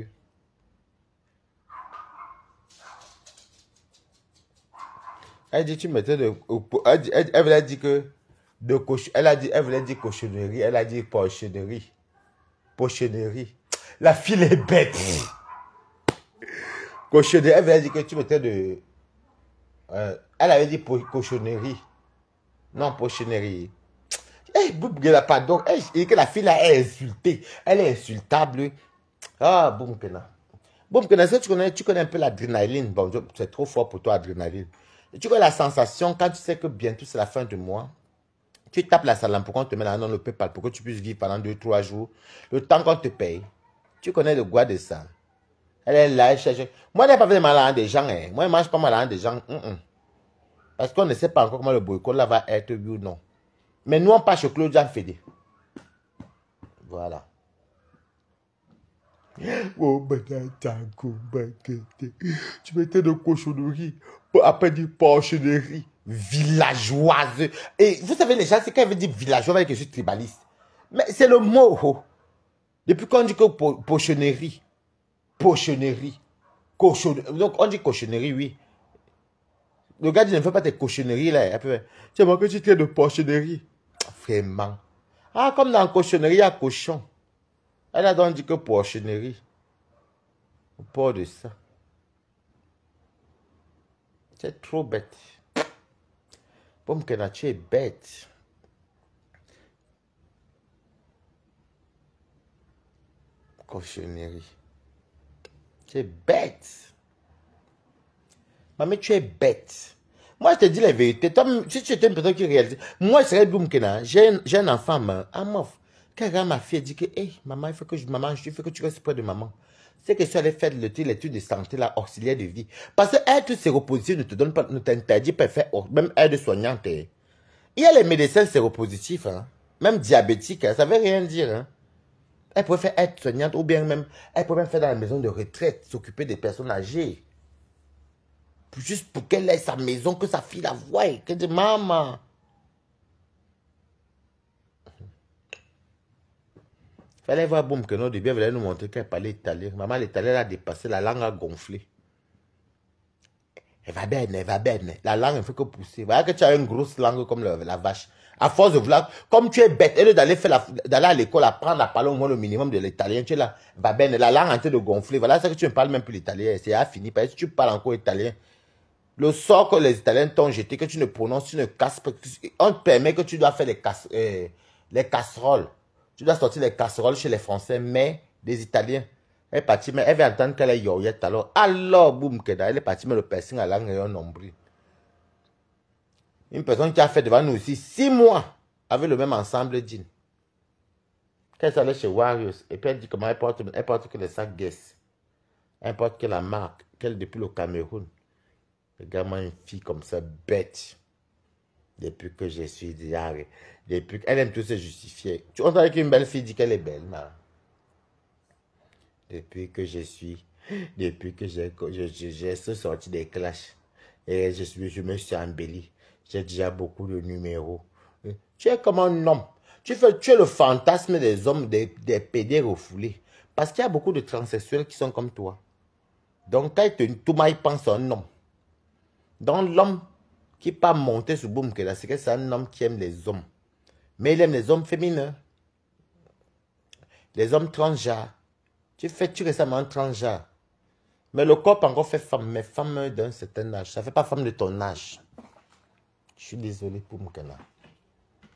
Elle dit, tu mettais de... Elle voulait dire que... Elle voulait dire cochonnerie. Elle a dit pochonnerie. Pochonnerie. La fille est bête. Cochonnerie. Elle voulait dire que tu mettais de... elle avait dit cochonnerie. Non, pochonnerie. Pardon. Elle dit que la fille là est insultée. Elle est insultable. Ah, boum, Kena. Boum, Kena, tu connais un peu l'adrénaline. Bon, c'est trop fort pour toi, l'adrénaline. Tu vois la sensation quand tu sais que bientôt c'est la fin du mois. Tu tapes la salle pour qu'on te mette dans le PayPal pour que tu puisses vivre pendant 2-3 jours. Le temps qu'on te paye. Tu connais le goût de ça. Elle est là, elle cherche. Moi, je n'ai pas fait mal des gens. Hein. Moi, je ne mange pas mal des gens. Parce qu'on ne sait pas encore comment le boycott là va être, oui ou non. Mais nous, on passe chez Claude Jean Fédé. Voilà. Oh, tu mettais de cochonnerie pour après dire porchenerie. Villageoise. Et vous savez, les gens, c'est quand elle veut dire villageoise, que je suis tribaliste. Mais c'est le mot. Oh. Depuis qu'on dit que pochonnerie, pochonnerie, cochonnerie. Donc on dit cochonnerie, oui. Le gars dit ne fais pas tes cochonneries là. Tu vois que tu traites de pochonnerie. Vraiment. Ah, comme dans la cochonnerie, il y a cochon. Elle a donc dit que pochonnerie. Au port de ça. C'est trop bête. Pomme Kena, tu es bête. Cochonnerie. Tu es bête. Mais tu es bête. Moi, je te dis la vérité. Toi, si tu étais une personne qui réalise, moi, je serais Boum Kena. J'ai un enfant, à mof. Quand ma fille dit que, hey, maman, il faut que tu restes près de maman. C'est que tu allais faire l'étude de santé, là, auxiliaire de vie. Parce que être séropositif ne te donne pas, ne t'interdit pas de faire, même aide soignante. Il y a les médecins séropositifs, hein. Même diabétiques, hein, ça ne veut rien dire, hein. Elle pourrait faire aide soignante ou bien même, elle pourrait même faire dans la maison de retraite, s'occuper des personnes âgées. Juste pour qu'elle ait sa maison, que sa fille la voie, qu'elle dise, maman. Fallait voir Boum que non, début, elle voulait nous montrer qu'elle parlait italien. Maman, l'italien a dépassé, la langue a gonflé. Elle va bien. La langue ne fait que pousser. Voilà que tu as une grosse langue comme la vache. À force de vouloir, comme tu es bête, et d'aller à l'école, apprendre à parler au moins le minimum de l'italien, tu es là, va bien, la langue est en train de gonfler. Voilà, c'est que tu ne parles même plus l'italien. C'est fini. Parce que tu parles encore italien. Le sort que les Italiens t'ont jeté, que tu ne prononces, tu ne casses pas. On te permet que tu dois faire les casseroles. Tu dois sortir les casseroles chez les Français, mais les Italiens. Elle est partie, mais elle veut entendre qu'elle est yoyette alors, boum, elle est partie, mais le piercing à langue et un nombril. Une personne qui a fait devant nous aussi 6 mois avec le même ensemble jean. Quand elle allait chez Warriors, et puis elle dit comment elle porte que les sacs Guess. Elle porte que la marque, qu'elle depuis le Cameroun. Regarde-moi une fille comme ça, bête. Depuis que je suis diarrhée. Depuis qu'elle aime tout se justifier. Tu entends qu'une belle fille dit qu'elle est belle, man. Depuis que j'ai sorti des clashs. Et je me suis embelli. J'ai déjà beaucoup de numéros. Tu es comme un homme. Tu es le fantasme des hommes, des pédés refoulés. Parce qu'il y a beaucoup de transsexuels qui sont comme toi. Donc, quand tout le monde pense à un homme. Donc, l'homme qui n'est pas monté sur Boum Kena, c'est que c'est un homme qui aime les hommes. Mais il aime les hommes féminins. Les hommes transgenres. Tu récemment un transgenre. Mais le corps encore fait femme. Mais femme d'un certain âge. Ça ne fait pas femme de ton âge. Je suis désolé pour Boum Kena.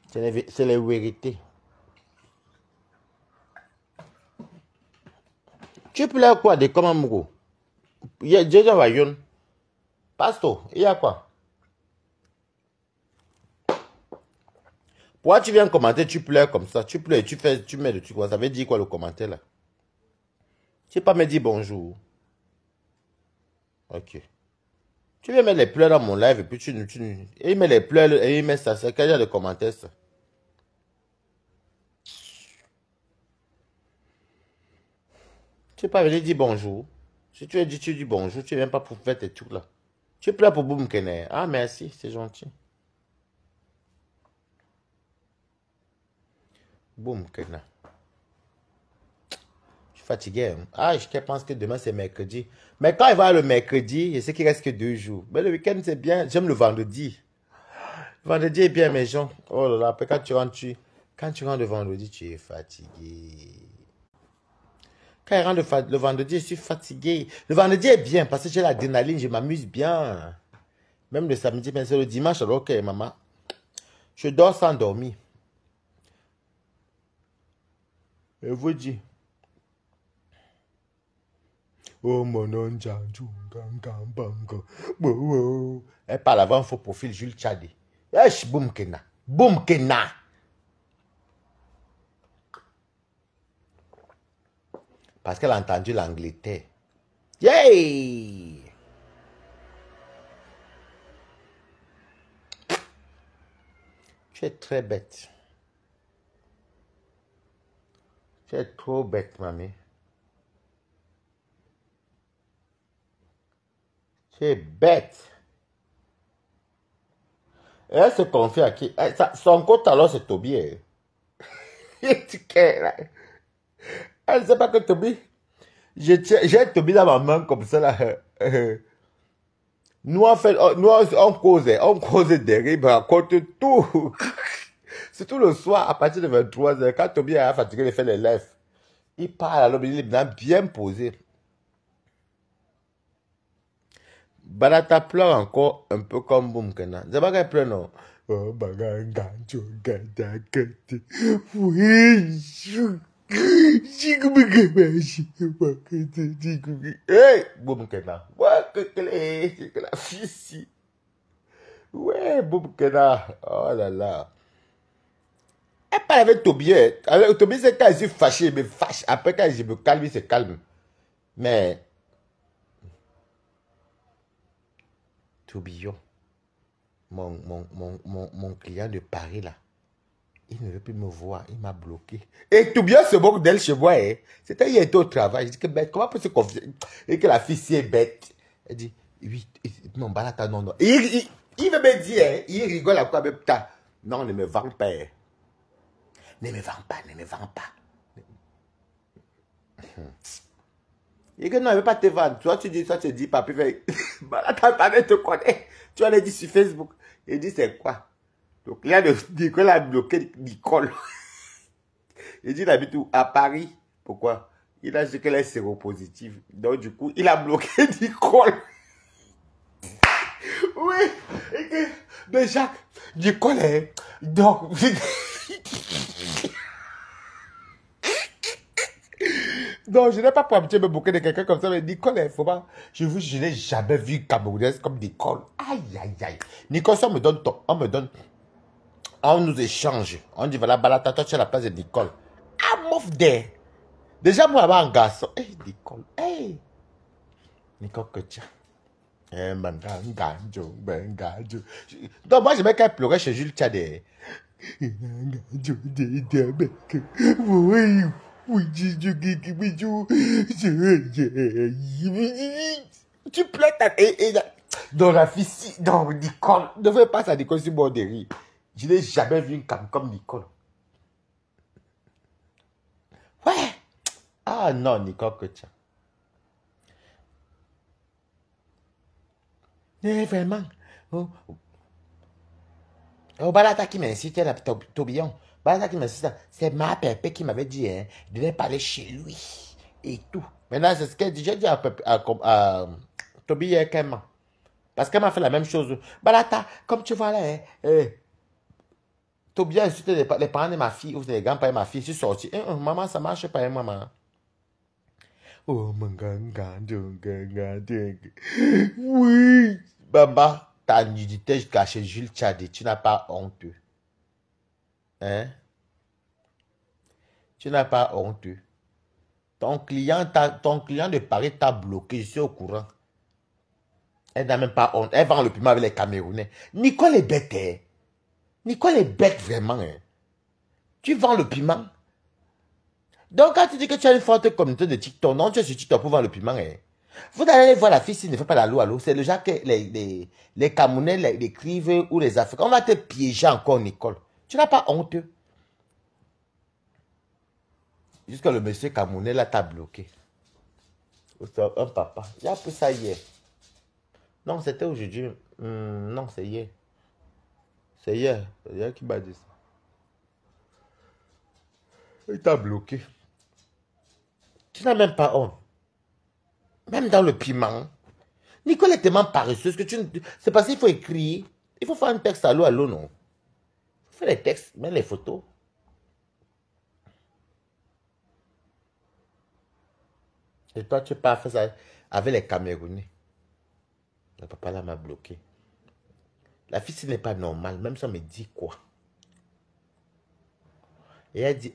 C'est la vérité. Tu peux là quoi de comment Mougou? Il y a déjà Wayon. Pasto, il y a quoi? Pourquoi tu viens commenter, tu pleures comme ça? Tu pleures, tu mets le truc. Ça veut dire quoi le commentaire là? Tu ne pas me dire bonjour. Ok. Tu viens mettre les pleurs dans mon live et puis et il met les pleurs et il met ça. C'est quel genre de commentaire ça? Tu n'es pas venu dire bonjour. Si tu as dit tu dis bonjour, tu ne viens pas pour faire tes trucs là. Tu pleures pour Boum Kene. Ah merci, c'est gentil. Boum Kene. Je suis fatigué. Hein. Ah, je pense que demain c'est mercredi. Mais quand il va le mercredi, je sais qu'il reste que 2 jours. Mais le week-end c'est bien. J'aime le vendredi. Le vendredi est bien, mes gens. Oh là là, après quand tu rentres, quand tu rentres le vendredi, tu es fatigué. Quand il rentre le vendredi, je suis fatigué. Le vendredi est bien parce que j'ai l'adrénaline, je m'amuse bien. Même le samedi, mais c'est le dimanche, alors ok, maman. Je dors sans dormir. Je vous dis. Oh mon nom, elle parle avant faux profil, Jules Tchadi. Wesh, boum kena. Boum kena. Parce qu'elle a entendu l'Angleterre. Yay! Tu es très bête. Tu es trop bête, mamie. Tu es bête. Et elle se confie à qui? Son compte alors c'est Toby. Elle ne sait pas que Toby. J'ai Toby dans ma main comme ça là. Nous on cause des rires, on raconte tout. Surtout le soir à partir de 23h, quand Toby a fatigué de faire les lives. Il parle alors, il est bien posé. Barata pleure encore un peu comme Boum Kena. C'est pas qu'elle pleure, non. Oh, hey, Boum Kena. Ouais, la fille ici. Ouais, Boum Kena. Oh là là. Elle parle avec Toby. Avec Toby, c'est quand je suis fâché, il me fâche. Après, quand je me calme, il se calme. Mais, Tobillon, mon client de Paris, là, il ne veut plus me voir, il m'a bloqué. Et Tobillon se moque d'elle chez moi. Hein. C'était hier, il était au travail. Je dis que bête, comment peut se confier? Et que la fille si est bête. Elle dit, oui, non, Balata, non, non. Il veut me dire, hein, il rigole à quoi même temps. Non, ne me vends pas. Hein. Ne me vends pas, ne me vends pas. Et que non, il ne veut pas te vendre. Toi, tu dis, papi, Balata, te connaît. Tu allais dire sur Facebook. Il dit, c'est quoi? Donc, il a Nicole a bloqué Nicole. Il dit, il habite où? À Paris. Pourquoi? Il a dit qu'elle est séropositive. Donc, du coup, il a bloqué Nicole. Oui. Et que, mais Jacques, Nicole est... Donc... Non, je n'ai pas pour habitude de me moquer de quelqu'un comme ça, mais Nicole, il faut pas. Je n'ai jamais vu une Camerounaise comme Nicole. Aïe, aïe, aïe. Nicole, ça on me donne ton. On nous échange. On dit, voilà, Balata, toi, tu es à la place de Nicole. I'm off there. Déjà, moi, là-bas, un garçon. Hey, Nicole. Hey. Nicole, que tiens. Donc, moi, j'aimais qu'elle pleurait chez Jules Tchadé. Tu plais ta... Dans la fille, non, Nicole, ne fais pas ça, Nicole, c'est bon de rire. Je n'ai jamais vu une cam comme Nicole. Ouais. Ah non, Nicole, que tiens. Mais vraiment. Oh, Balata qui m'incite, Tobillon. Balata qui m'incite, c'est ma pépé qui m'avait dit, hein, de ne pas aller chez lui. Et tout. Maintenant, c'est ce qu'elle dit. J'ai dit à Tobillon qu'elle m'a. Parce qu'elle m'a fait la même chose. Balata, comme tu vois là, hein, Tobillon a insulté les parents de ma fille, ou les grands-parents de ma fille. Je suis sorti. Maman, ça marche pas, hein, maman. Oh, mon ganga. Oui. Baba, ta nudité jusqu'à chez Jules Tchadi, tu n'as pas honte. Hein? Tu n'as pas honte. Ton client de Paris t'a bloqué, je suis au courant. Elle n'a même pas honte. Elle vend le piment avec les Camerounais. Nicole est bête, hein? Nicole est bête vraiment, hein? Tu vends le piment. Donc, quand tu dis que tu as une forte communauté de TikTok, non, tu es sur TikTok pour vendre le piment, hein? Vous allez voir la fille s'il ne fait pas la loi, c'est le genre que les Camerounais l'écrivent ou les Africains. On va te piéger encore, Nicole. Tu n'as pas honte. Jusqu'à le monsieur Camerounais là t'a bloqué. Un papa. Il a pris ça hier. Non, c'était aujourd'hui. Non, c'est hier. C'est hier. C'est hier qui m'a dit ça. Il t'a bloqué. Tu n'as même pas honte. Même dans le piment. Nicole est tellement paresseuse que c'est parce qu'il faut écrire. Il faut faire un texte à l'eau, non. Il faut faire les textes, même les photos. Et toi, tu n'as pas fait ça avec les Camerounais. Le papa là m'a bloqué. La fille, ce n'est pas normal. Même ça me dit quoi. Et elle dit,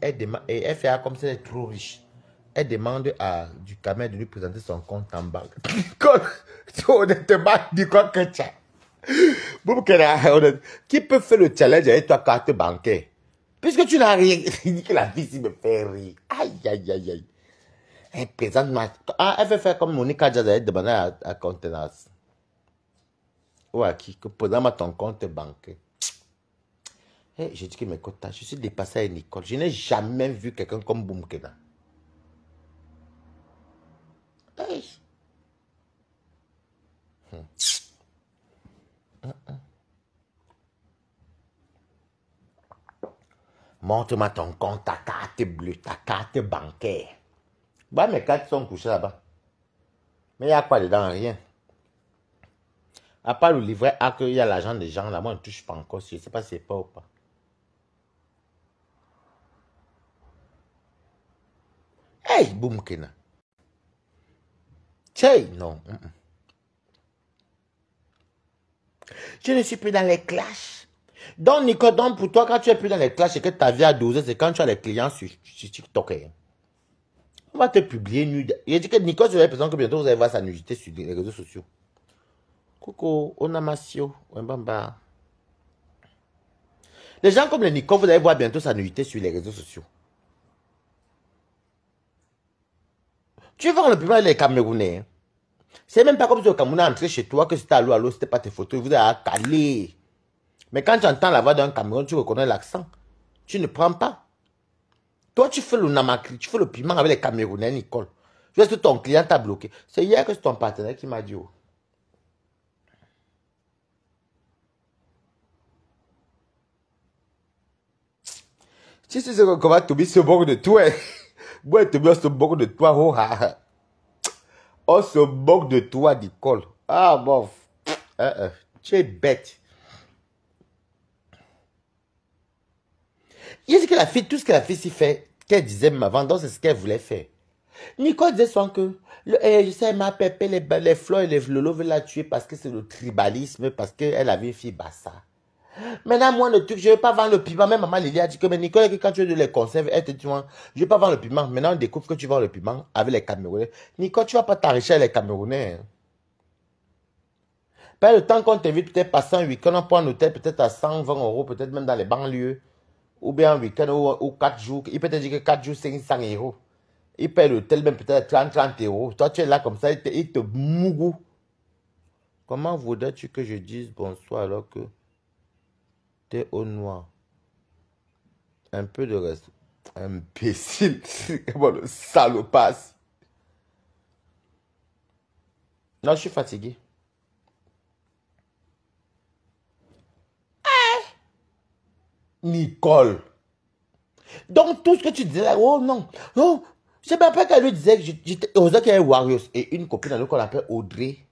et elle fait comme si elle est trop riche. Elle demande à du Cameroun de lui présenter son compte en banque. Honnêtement, dis quoi que tu as. Qui peut faire le challenge avec ta carte bancaire? Puisque tu n'as rien. Il dit que la fille me fait rire. Aïe, aïe, aïe, aïe. Elle présente ma... Ah, elle veut faire comme Monica Jazz, elle demande à Contenance. Ou à qui? Que présente-moi ton compte bancaire. Hey, j'ai dit que mes quotas, je suis dépassé à Nicole. Je n'ai jamais vu quelqu'un comme Boumkena. Hey. Montre-moi ton compte, ta carte bleue, ta carte bancaire. Bah, mes cartes sont couchées là-bas. Mais il y a quoi dedans? Rien. À part le livret A, qu'il y a l'argent des gens là, moi, on ne touche pas encore. Je ne sais pas si c'est pas ou pas. Hey, Boumkena. Hey, non. Je ne suis plus dans les clashs. Donc, Nicodome, pour toi, quand tu es plus dans les clashs et que ta vie a dosé, c'est quand tu as les clients sur TikTok. On va te publier nu. Il dit que Nicole, j'ai l'impression que bientôt vous allez voir sa nudité sur les réseaux sociaux. Coucou, Onamasio, Wembamba. Les gens comme les Nicole, vous allez voir bientôt sa nudité sur les réseaux sociaux. Tu vas voir le public les Camerounais. C'est même pas comme si le Camerounais est entré chez toi, que c'était à l'eau, c'était pas tes photos, vous avez calé. Mais quand tu entends la voix d'un Cameroun, tu reconnais l'accent. Tu ne prends pas. Toi, tu fais le namakri, tu fais le piment avec les Camerounais, Nicole. Je sais que ton client t'a bloqué. C'est hier que c'est ton partenaire qui m'a dit. Oh. Si tu sais comment Toby se moque de toi, moi Toby on se moque de toi, oh, on se moque de toi, Nicole. Ah bon, tu es bête. Il dit que la fille, tout ce que la fille s'y fait, qu'elle disait même avant, donc c'est ce qu'elle voulait faire. Nicole disait souvent que, je sais, ma pépé, les fleurs et les lolo veulent la tuer parce que c'est le tribalisme, parce qu'elle avait une fille bassa. Maintenant, moi, le truc, je ne vais pas vendre le piment. Même maman Lily a dit que, mais Nicole, quand tu veux les conserves, elle te dit, je ne vais pas vendre le piment. Maintenant, on découvre que tu vends le piment avec les Camerounais. Nicole, tu ne vas pas t'enrichir les Camerounais. Hein. Pas le temps qu'on t'invite peut-être passer un week-end, on prend un hôtel peut-être à 120 €, peut-être même dans les banlieues. Ou bien un week-end ou 4 jours. Il peut te dire que 4 jours, 500 €. Il paye l'hôtel même peut-être 30 €. Toi, tu es là comme ça, il te mougou. Comment voudrais-tu que je dise bonsoir alors que tu es au noir? Un peu de reste. Imbécile. Comment le salopasse. Non, je suis fatigué. Nicole. Donc, tout ce que tu disais là, oh non, non. C'est pas qu'elle lui disait que j'étais osé qu'il y ait Warriors et une copine à nous qu'on appelle Audrey.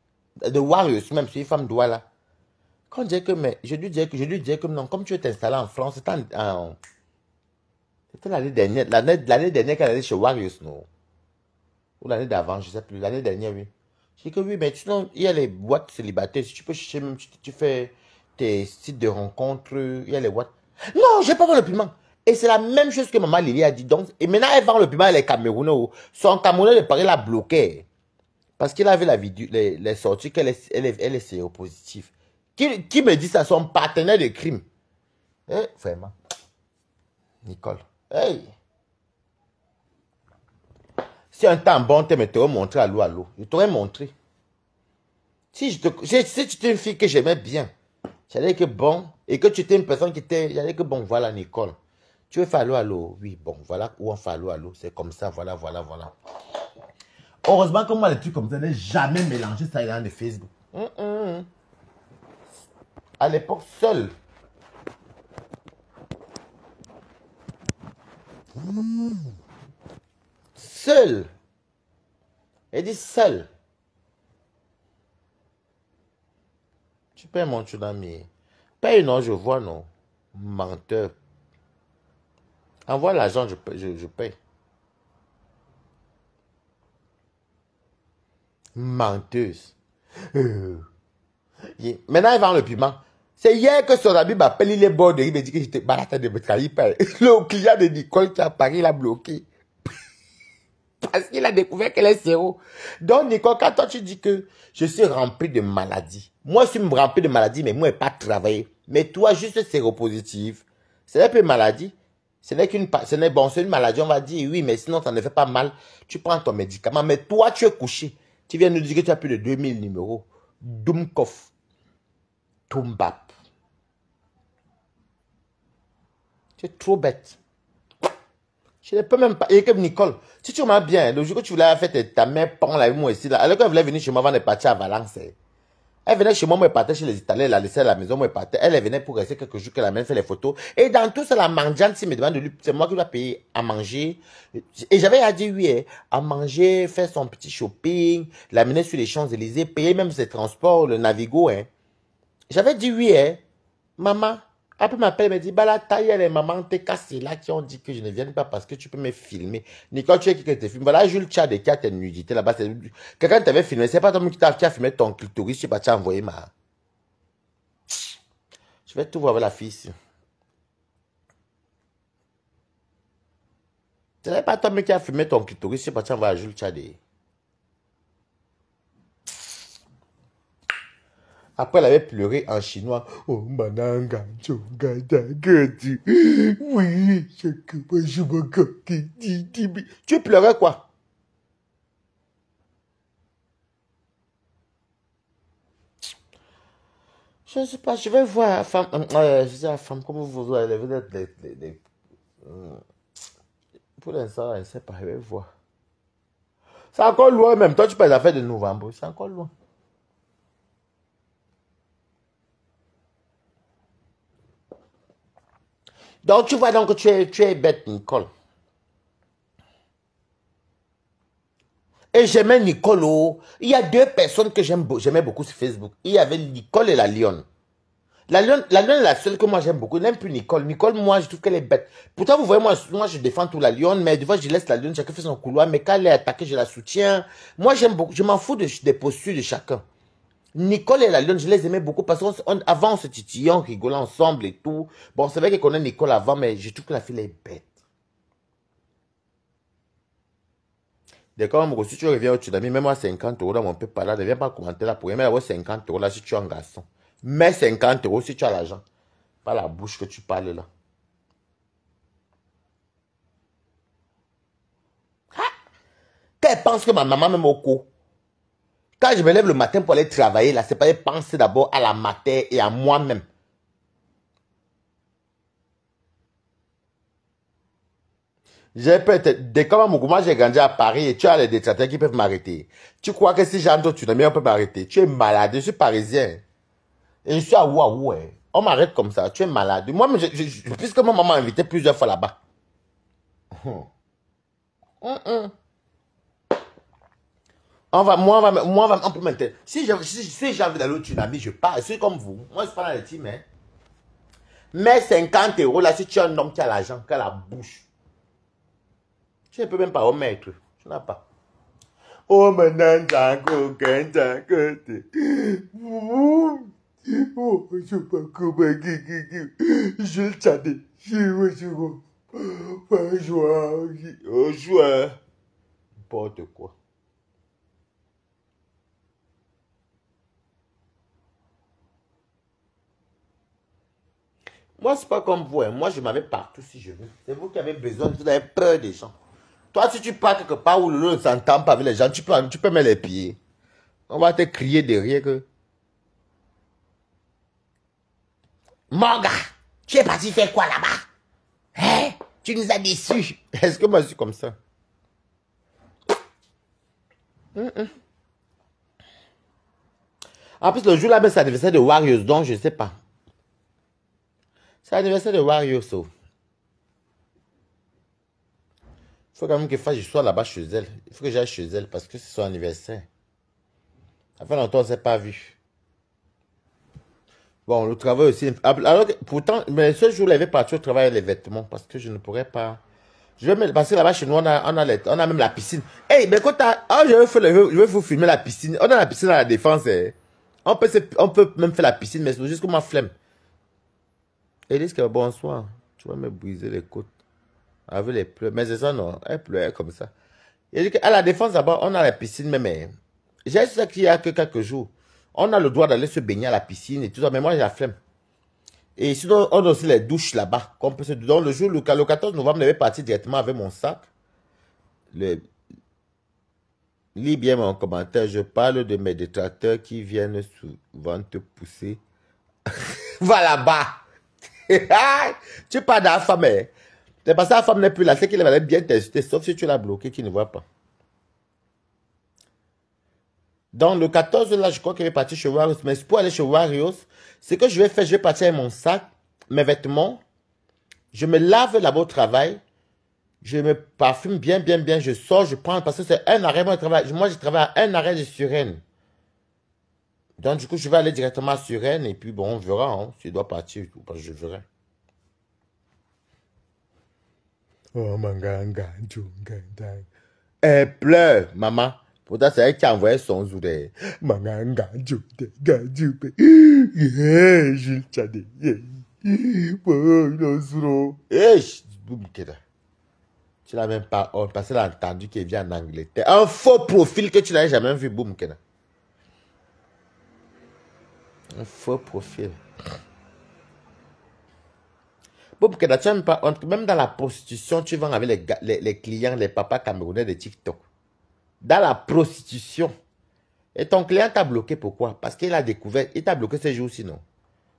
De Warriors, même si une femme doit là. Quand je disais que, mais je lui disais que non, comme tu es installé en France, c'était l'année dernière, l'année dernière qu'elle allait chez Warriors, non. Ou l'année d'avant, je ne sais plus, l'année dernière, oui. Je dis que oui, mais sinon, il y a les boîtes célibataires. Si tu peux chercher, même tu fais tes sites de rencontres, il y a les boîtes. Non, je n'ai pas vu le piment. Et c'est la même chose que maman Lily a dit. Donc, et maintenant, elle vend le piment, elle est Camerounais. Son Camerounais, le pari l'a bloqué. Parce qu'il avait la vidéo, les sorties qu'elle est séropositive. Qui me dit ça, son partenaire de crime? Eh, vraiment. Nicole. Hey. Si un temps bon, tu m'aurais montré à l'eau. Je t'aurais montré. Si tu étais une fille que j'aimais bien, j'allais que bon, et que tu étais une personne qui était, j'allais que bon, voilà, Nicole. Tu veux faire allô? Oui, bon, voilà où on fait allô. C'est comme ça, voilà. Heureusement que moi, les trucs comme ça, je n'ai jamais mélangé ça dans les Facebook. À l'époque, seul. Seul. Elle dit seul. Tu payes mon tsunami. Paye, non, je vois, non. Menteur. Envoie l'argent, je paye. Menteuse. Maintenant, elle vend le piment. C'est hier que son ami m'appelle, il est bord de il me dit que j'étais malade de me trahir. Le client de Nicole qui a Paris l'a bloqué. Parce qu'il a découvert qu'elle est zéro. Donc, Nicole, quand toi tu dis que je suis rempli de maladies, moi je suis rempli de maladies, mais moi je n'ai pas travaillé. Mais toi, juste séropositive, ce n'est pas une maladie. Ce n'est une maladie, on va dire, oui, mais sinon ça ne fait pas mal. Tu prends ton médicament, mais toi tu es couché. Tu viens nous dire que tu as plus de 2000 numéros. Dumkov. Tumbap. Tu es trop bête. Je ne peux même pas. Et comme Nicole, si tu m'as bien, le jour que tu voulais faire ta mère pend là avec moi ici, là, alors qu'elle voulait venir chez moi avant de partir à Valence. Elle venait chez moi, moi, elle partait chez les Italiens, elle la laissait à la maison, moi, elle partait. Elle venait pour rester quelques jours qu'elle a même fait les photos. Et dans tout ça, la mendiante, si me demande de lui, c'est moi qui dois payer à manger. Et j'avais à dire oui, à manger, faire son petit shopping, l'amener sur les Champs-Élysées, payer même ses transports, le Navigo, J'avais dit oui, maman. Après, m'appelle, me dit, bah la taille, les mamans, t'es cassé là, qui ont dit que je ne vienne pas parce que tu peux me filmer. Nicole, tu es qui que te filme? Voilà, Jules Tchad qui a tes nudités là-bas. Quelqu'un t'avait filmé, c'est pas toi qui a filmé ton clitoris, tu vas envoyer ma. Je vais tout voir avec la fille ici. C'est pas toi qui a filmé ton clitoris, tu vas envoyer à Jules Tchad. Après, elle avait pleuré en chinois. Oh, mananga, chonga, dagati. Oui, tu pleurais quoi? Je ne sais pas, je vais voir la femme. Je dis à la femme, comment vous allez pour l'instant, je ne sais pas, je vais voir. C'est encore loin même. Toi, tu parles des affaires de novembre. C'est encore loin. Donc, tu vois donc que tu es bête, Nicole. Et j'aimais Nicole. Oh. Il y a deux personnes que j'aimais beaucoup sur Facebook. Il y avait Nicole et la Lionne. La Lionne est la seule que moi j'aime beaucoup. Je n'aime plus Nicole. Nicole, moi, je trouve qu'elle est bête. Pourtant, vous voyez, moi je défends tout la Lionne, mais des fois, je laisse la Lionne, chacun fait son couloir. Mais quand elle est attaquée, je la soutiens. Moi, j'aime beaucoup. Je m'en fous des postures de chacun. Nicole et la Lionne, je les aimais beaucoup parce qu'avant, on se titillait, on rigolait ensemble et tout. Bon, c'est vrai qu'elle connaît Nicole avant, mais je trouve que la fille est bête. D'accord, si tu reviens au Tsunami, mets-moi 50 € dans mon PayPal là, ne viens pas commenter là pour rien, mais avoir 50 € là si tu es un garçon. Mets 50 € si tu as l'argent. Pas la bouche que tu parles là. Quand elle pense que ma maman me moque, quand je me lève le matin pour aller travailler là, c'est pas de penser d'abord à la matin et à moi-même. J'ai peut-être, dès quand moi j'ai grandi à Paris et tu as les détracteurs qui peuvent m'arrêter. Tu crois que si j'entre au Tsunami, on peut m'arrêter? Tu es malade, je suis parisien. Et je suis à Ouaou, On m'arrête comme ça, tu es malade. Moi, puisque ma maman m'a invité plusieurs fois là-bas. On peut maintenant. Si j'ai envie d'aller au Tsunami, je pars. Je suis comme vous. Moi, je suis pas dans les teams, Mais 50 € là, si tu es un homme qui a l'argent, qui a la bouche. Tu ne peux même pas remettre. Tu n'as pas. Oh, maintenant, oh, je sais pas comment. Je le savais. Ouais, joueur. Joueur. N'importe quoi. Moi, c'est pas comme vous, hein. Moi, je m'avais partout si je veux. C'est vous qui avez besoin, vous avez peur des gens. Toi, si tu pars quelque part où l'eau ne s'entend pas avec les gens, tu peux mettre les pieds. On va te crier derrière que... Mon gars, tu es parti faire quoi là-bas? Hein? Tu nous as déçus. Est-ce que moi, je suis comme ça? En plus, le jour là, c'est l'anniversaire de Warriors, donc je sais pas. C'est l'anniversaire de Warriors, so. Il faut quand même que je sois là-bas chez elle. Il faut que j'aille chez elle parce que c'est son anniversaire. Ça fait longtemps, on ne s'est pas vu. Bon, le travail aussi. Alors, pourtant, mais ce jour-là, il va partir au travail les vêtements parce que je ne pourrais pas. Je vais me passer là-bas chez nous, on a même la piscine. Hey, mais quand je vais vous filmer la piscine. On a la piscine à la défense. Eh. On peut même faire la piscine, mais c'est juste que ma flemme. Elise, bonsoir. Tu vas me briser les côtes. Avec les pleurs. Mais c'est ça, non. Elle pleurait comme ça. Il dit qu'à la défense, d'abord, on a la piscine, mais j'ai ça qu'il y a que quelques jours. On a le droit d'aller se baigner à la piscine et tout ça, mais moi, j'ai la flemme. Et sinon, on a aussi les douches là-bas. Donc, le jour, le 14 novembre, je vais partir directement avec mon sac. Lis bien mon commentaire. Je parle de mes détracteurs qui viennent souvent te pousser. Va là-bas. Tu parles de la femme. Hein. C'est parce que la femme n'est plus là. C'est qu'il va bien t'insulter, sauf si tu l'as bloqué, qu'il ne voit pas. Donc, le 14, là, je crois qu'il est parti chez Warriors. Mais pour aller chez Warriors, ce que je vais faire, je vais partir avec mon sac, mes vêtements. Je me lave là-bas au travail. Je me parfume bien, bien, bien. Je sors, je prends, parce que c'est un arrêt, moi, je travaille à un arrêt de Suresnes. Donc, du coup, je vais aller directement à Suresnes. Et puis, bon, on verra, hein, si je dois partir, parce que je verrai. Oh, manganga, elle pleure, maman. Pourtant, c'est elle qui a envoyé son zoudé. Manganga, Jules Tchadé. Tu n'as même pas, parce qu'elle a entendu qu'il vient en Angleterre. Un faux profil que tu n'as jamais vu, boum, Kena. Un faux profil. Boum, Kena, tu n'aimes pas, même dans la prostitution, tu vends avec les clients, les papas camerounais de TikTok. Dans la prostitution. Et ton client t'a bloqué, pourquoi? Parce qu'il a découvert, il t'a bloqué ces jours-ci, non?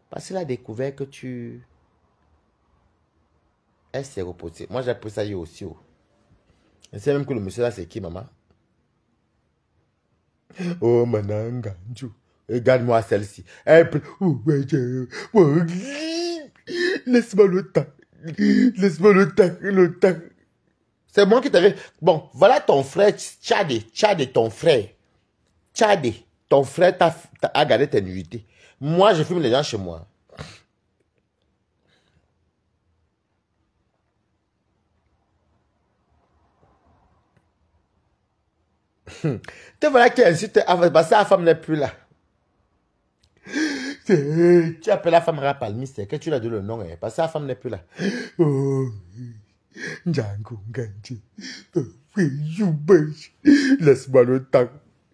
Parce qu'il a découvert que tu... Elle s'est reposée. Moi, j'ai appris ça hier aussi. Oh. Je sais même que le monsieur là, c'est qui, maman? Oh, mananga. Regarde-moi celle-ci. Elle pleure. Laisse-moi le temps. Laisse-moi le temps. C'est moi qui t'avais... Bon, voilà ton frère, Tchadé, ton frère. Tchadé, ton frère a gardé tes nuités. Moi, je fume les gens chez moi. Te voilà qui insulte, parce que la femme n'est plus là. Tu appelles la femme Rapalmi, c'est que tu l'as dit le nom, hein, parce que la femme n'est plus là. Oh, Django Ganji. Laisse-moi le temps.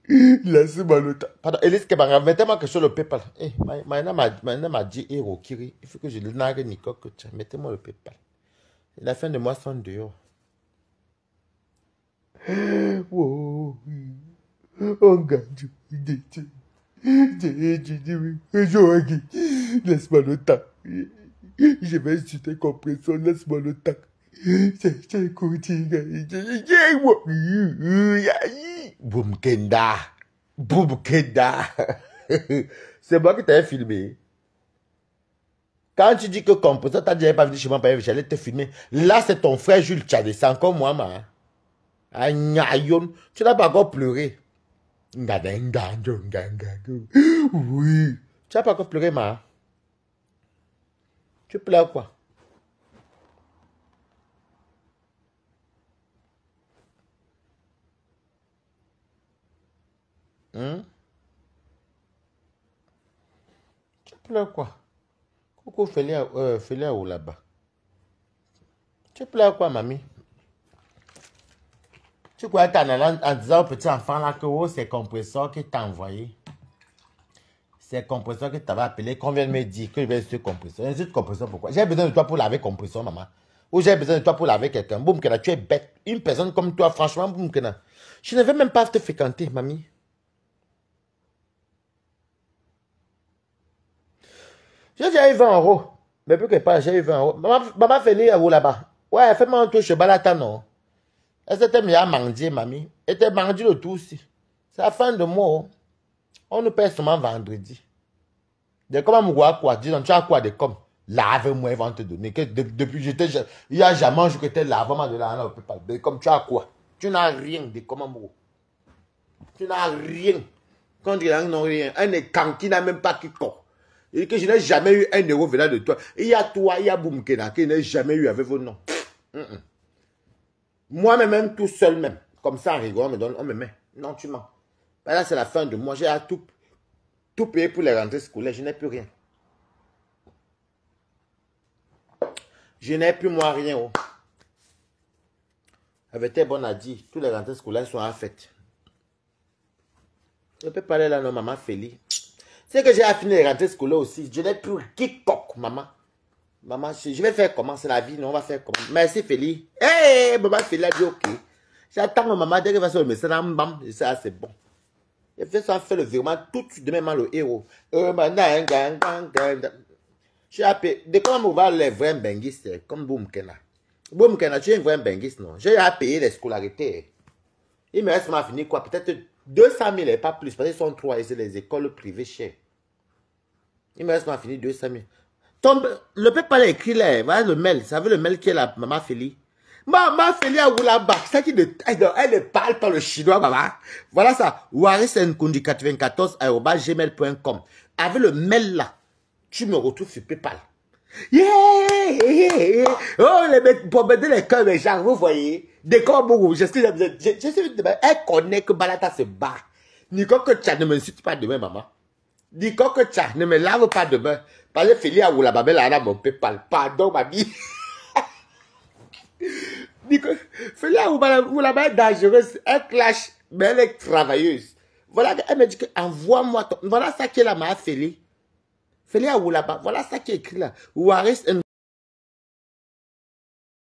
Laisse-moi le temps. Pardon, Elise Kebara, mettez-moi quelque chose le PayPal. Eh, Maïna m'a dit, Kiri, il faut que je le nargue Nico, mettez-moi le PayPal. Et la fin de mois sont dehors. Oh, Ganji. Laisse-moi le temps. Je vais insulter compression, laisse-moi le temps. Boum Kenda. Boum Kenda. C'est moi qui t'avais filmé. Quand tu dis que compression, t'as déjà pas venu chez moi, j'allais te filmer. Là, c'est ton frère Jules Tchadé, c'est encore moi, ma. Tu n'as pas encore pleuré. Oui. Tu n'as pas encore pleuré, ma. Tu pleures quoi? Tu pleures quoi? Coucou, fais-le où là-bas? Tu pleures quoi, mamie? Tu crois qu'en allant en disant au petit enfant là que oh, c'est compresseur qui t'a envoyé. C'est compresseur qui t'avait appelé. Qu'on vient de me dire que je vais sur compresseur. Un sur compresseur, pourquoi? J'ai besoin de toi pour laver compresseur, maman. Ou j'ai besoin de toi pour laver quelqu'un. Boum, que tu es bête. Une personne comme toi, franchement, boum, que je ne vais même pas te fréquenter, mamie. J'ai déjà eu 20 €. Mais plus que pas, j'ai eu 20 €. Maman fait lire à vous là-bas. Ouais, fais-moi un tour chez Balata, non? Elle s'était mis à mendier, mamie. Elle était mendier le tout aussi. C'est la fin de mois. On nous paye seulement vendredi. De comment me voir quoi? Dis donc, tu as quoi de comme? Lave-moi, ils vont te donner. Depuis j'étais. Il n'y a jamais un jour que tu es lavement de l'argent. Comme tu as quoi? Tu n'as rien de comment me. Tu n'as rien. Quand tu n'as rien. Un écran qui n'a même pas qui corps. Et que je n'ai jamais eu 1 € venant de toi. Il y a toi, il y a Boumkena qui n'a jamais eu avec vos noms. Moi-même, tout seul même. Comme ça, en rigolant, on me donne, on me met. Non, tu mens. Ben là, c'est la fin de mois. J'ai tout payé pour les rentrées scolaires. Je n'ai plus rien. Je n'ai plus moi rien. Oh. Avec tes bonnes à dire, tous les rentrées scolaires sont à fête. Je peux parler là, non, maman Félie. C'est que j'ai fini les rentrées scolaires aussi. Je n'ai plus quiconque, maman. Maman, je vais faire comment? C'est la vie, non? On va faire comment? Merci, Félie. Hé, maman Félie a dit ok. J'attends ma maman dès qu'elle va sur le message. Bam, et ça, c'est bon. Elle fait ça, fait le virement tout de suite, de même le héros. J'ai appelé. Dès qu'on m'ouvre les vrais benguistes, comme Boumkena. Boumkena, tu es un vrai benguiste, non? J'ai à payer les scolarités. Il me reste à finir quoi? Peut-être 200 000 et pas plus. Parce qu'ils sont 3 et c'est les écoles privées chères. Il me reste à finir 200 000. Le peuple a écrit là, voilà le mail. Ça veut le mail qui est la maman Félie. Maman Félie a où là-bas. Elle ne parle pas le chinois, maman. Voilà ça. warisenkundi94@gmail.com. Avec le mail là, tu me retrouves sur PayPal. Yeah! Oh, pour m'aider les cœurs, les gens, vous voyez. Des corps, je suis elle connaît que Balata se bat. Nico que tu ne me cite pas demain, maman. Nico que tu ne me lave pas demain. Parce que Félie a où la babelle a mon PayPal. Pardon, ma vie. Félie a où la babelle dangereuse. Elle clash, mais elle est travailleuse. Voilà, elle me dit que envoie-moi ton. Voilà ça qui est la ma Félie. Félie a où là-bas. Voilà ça qui est écrit là. Waris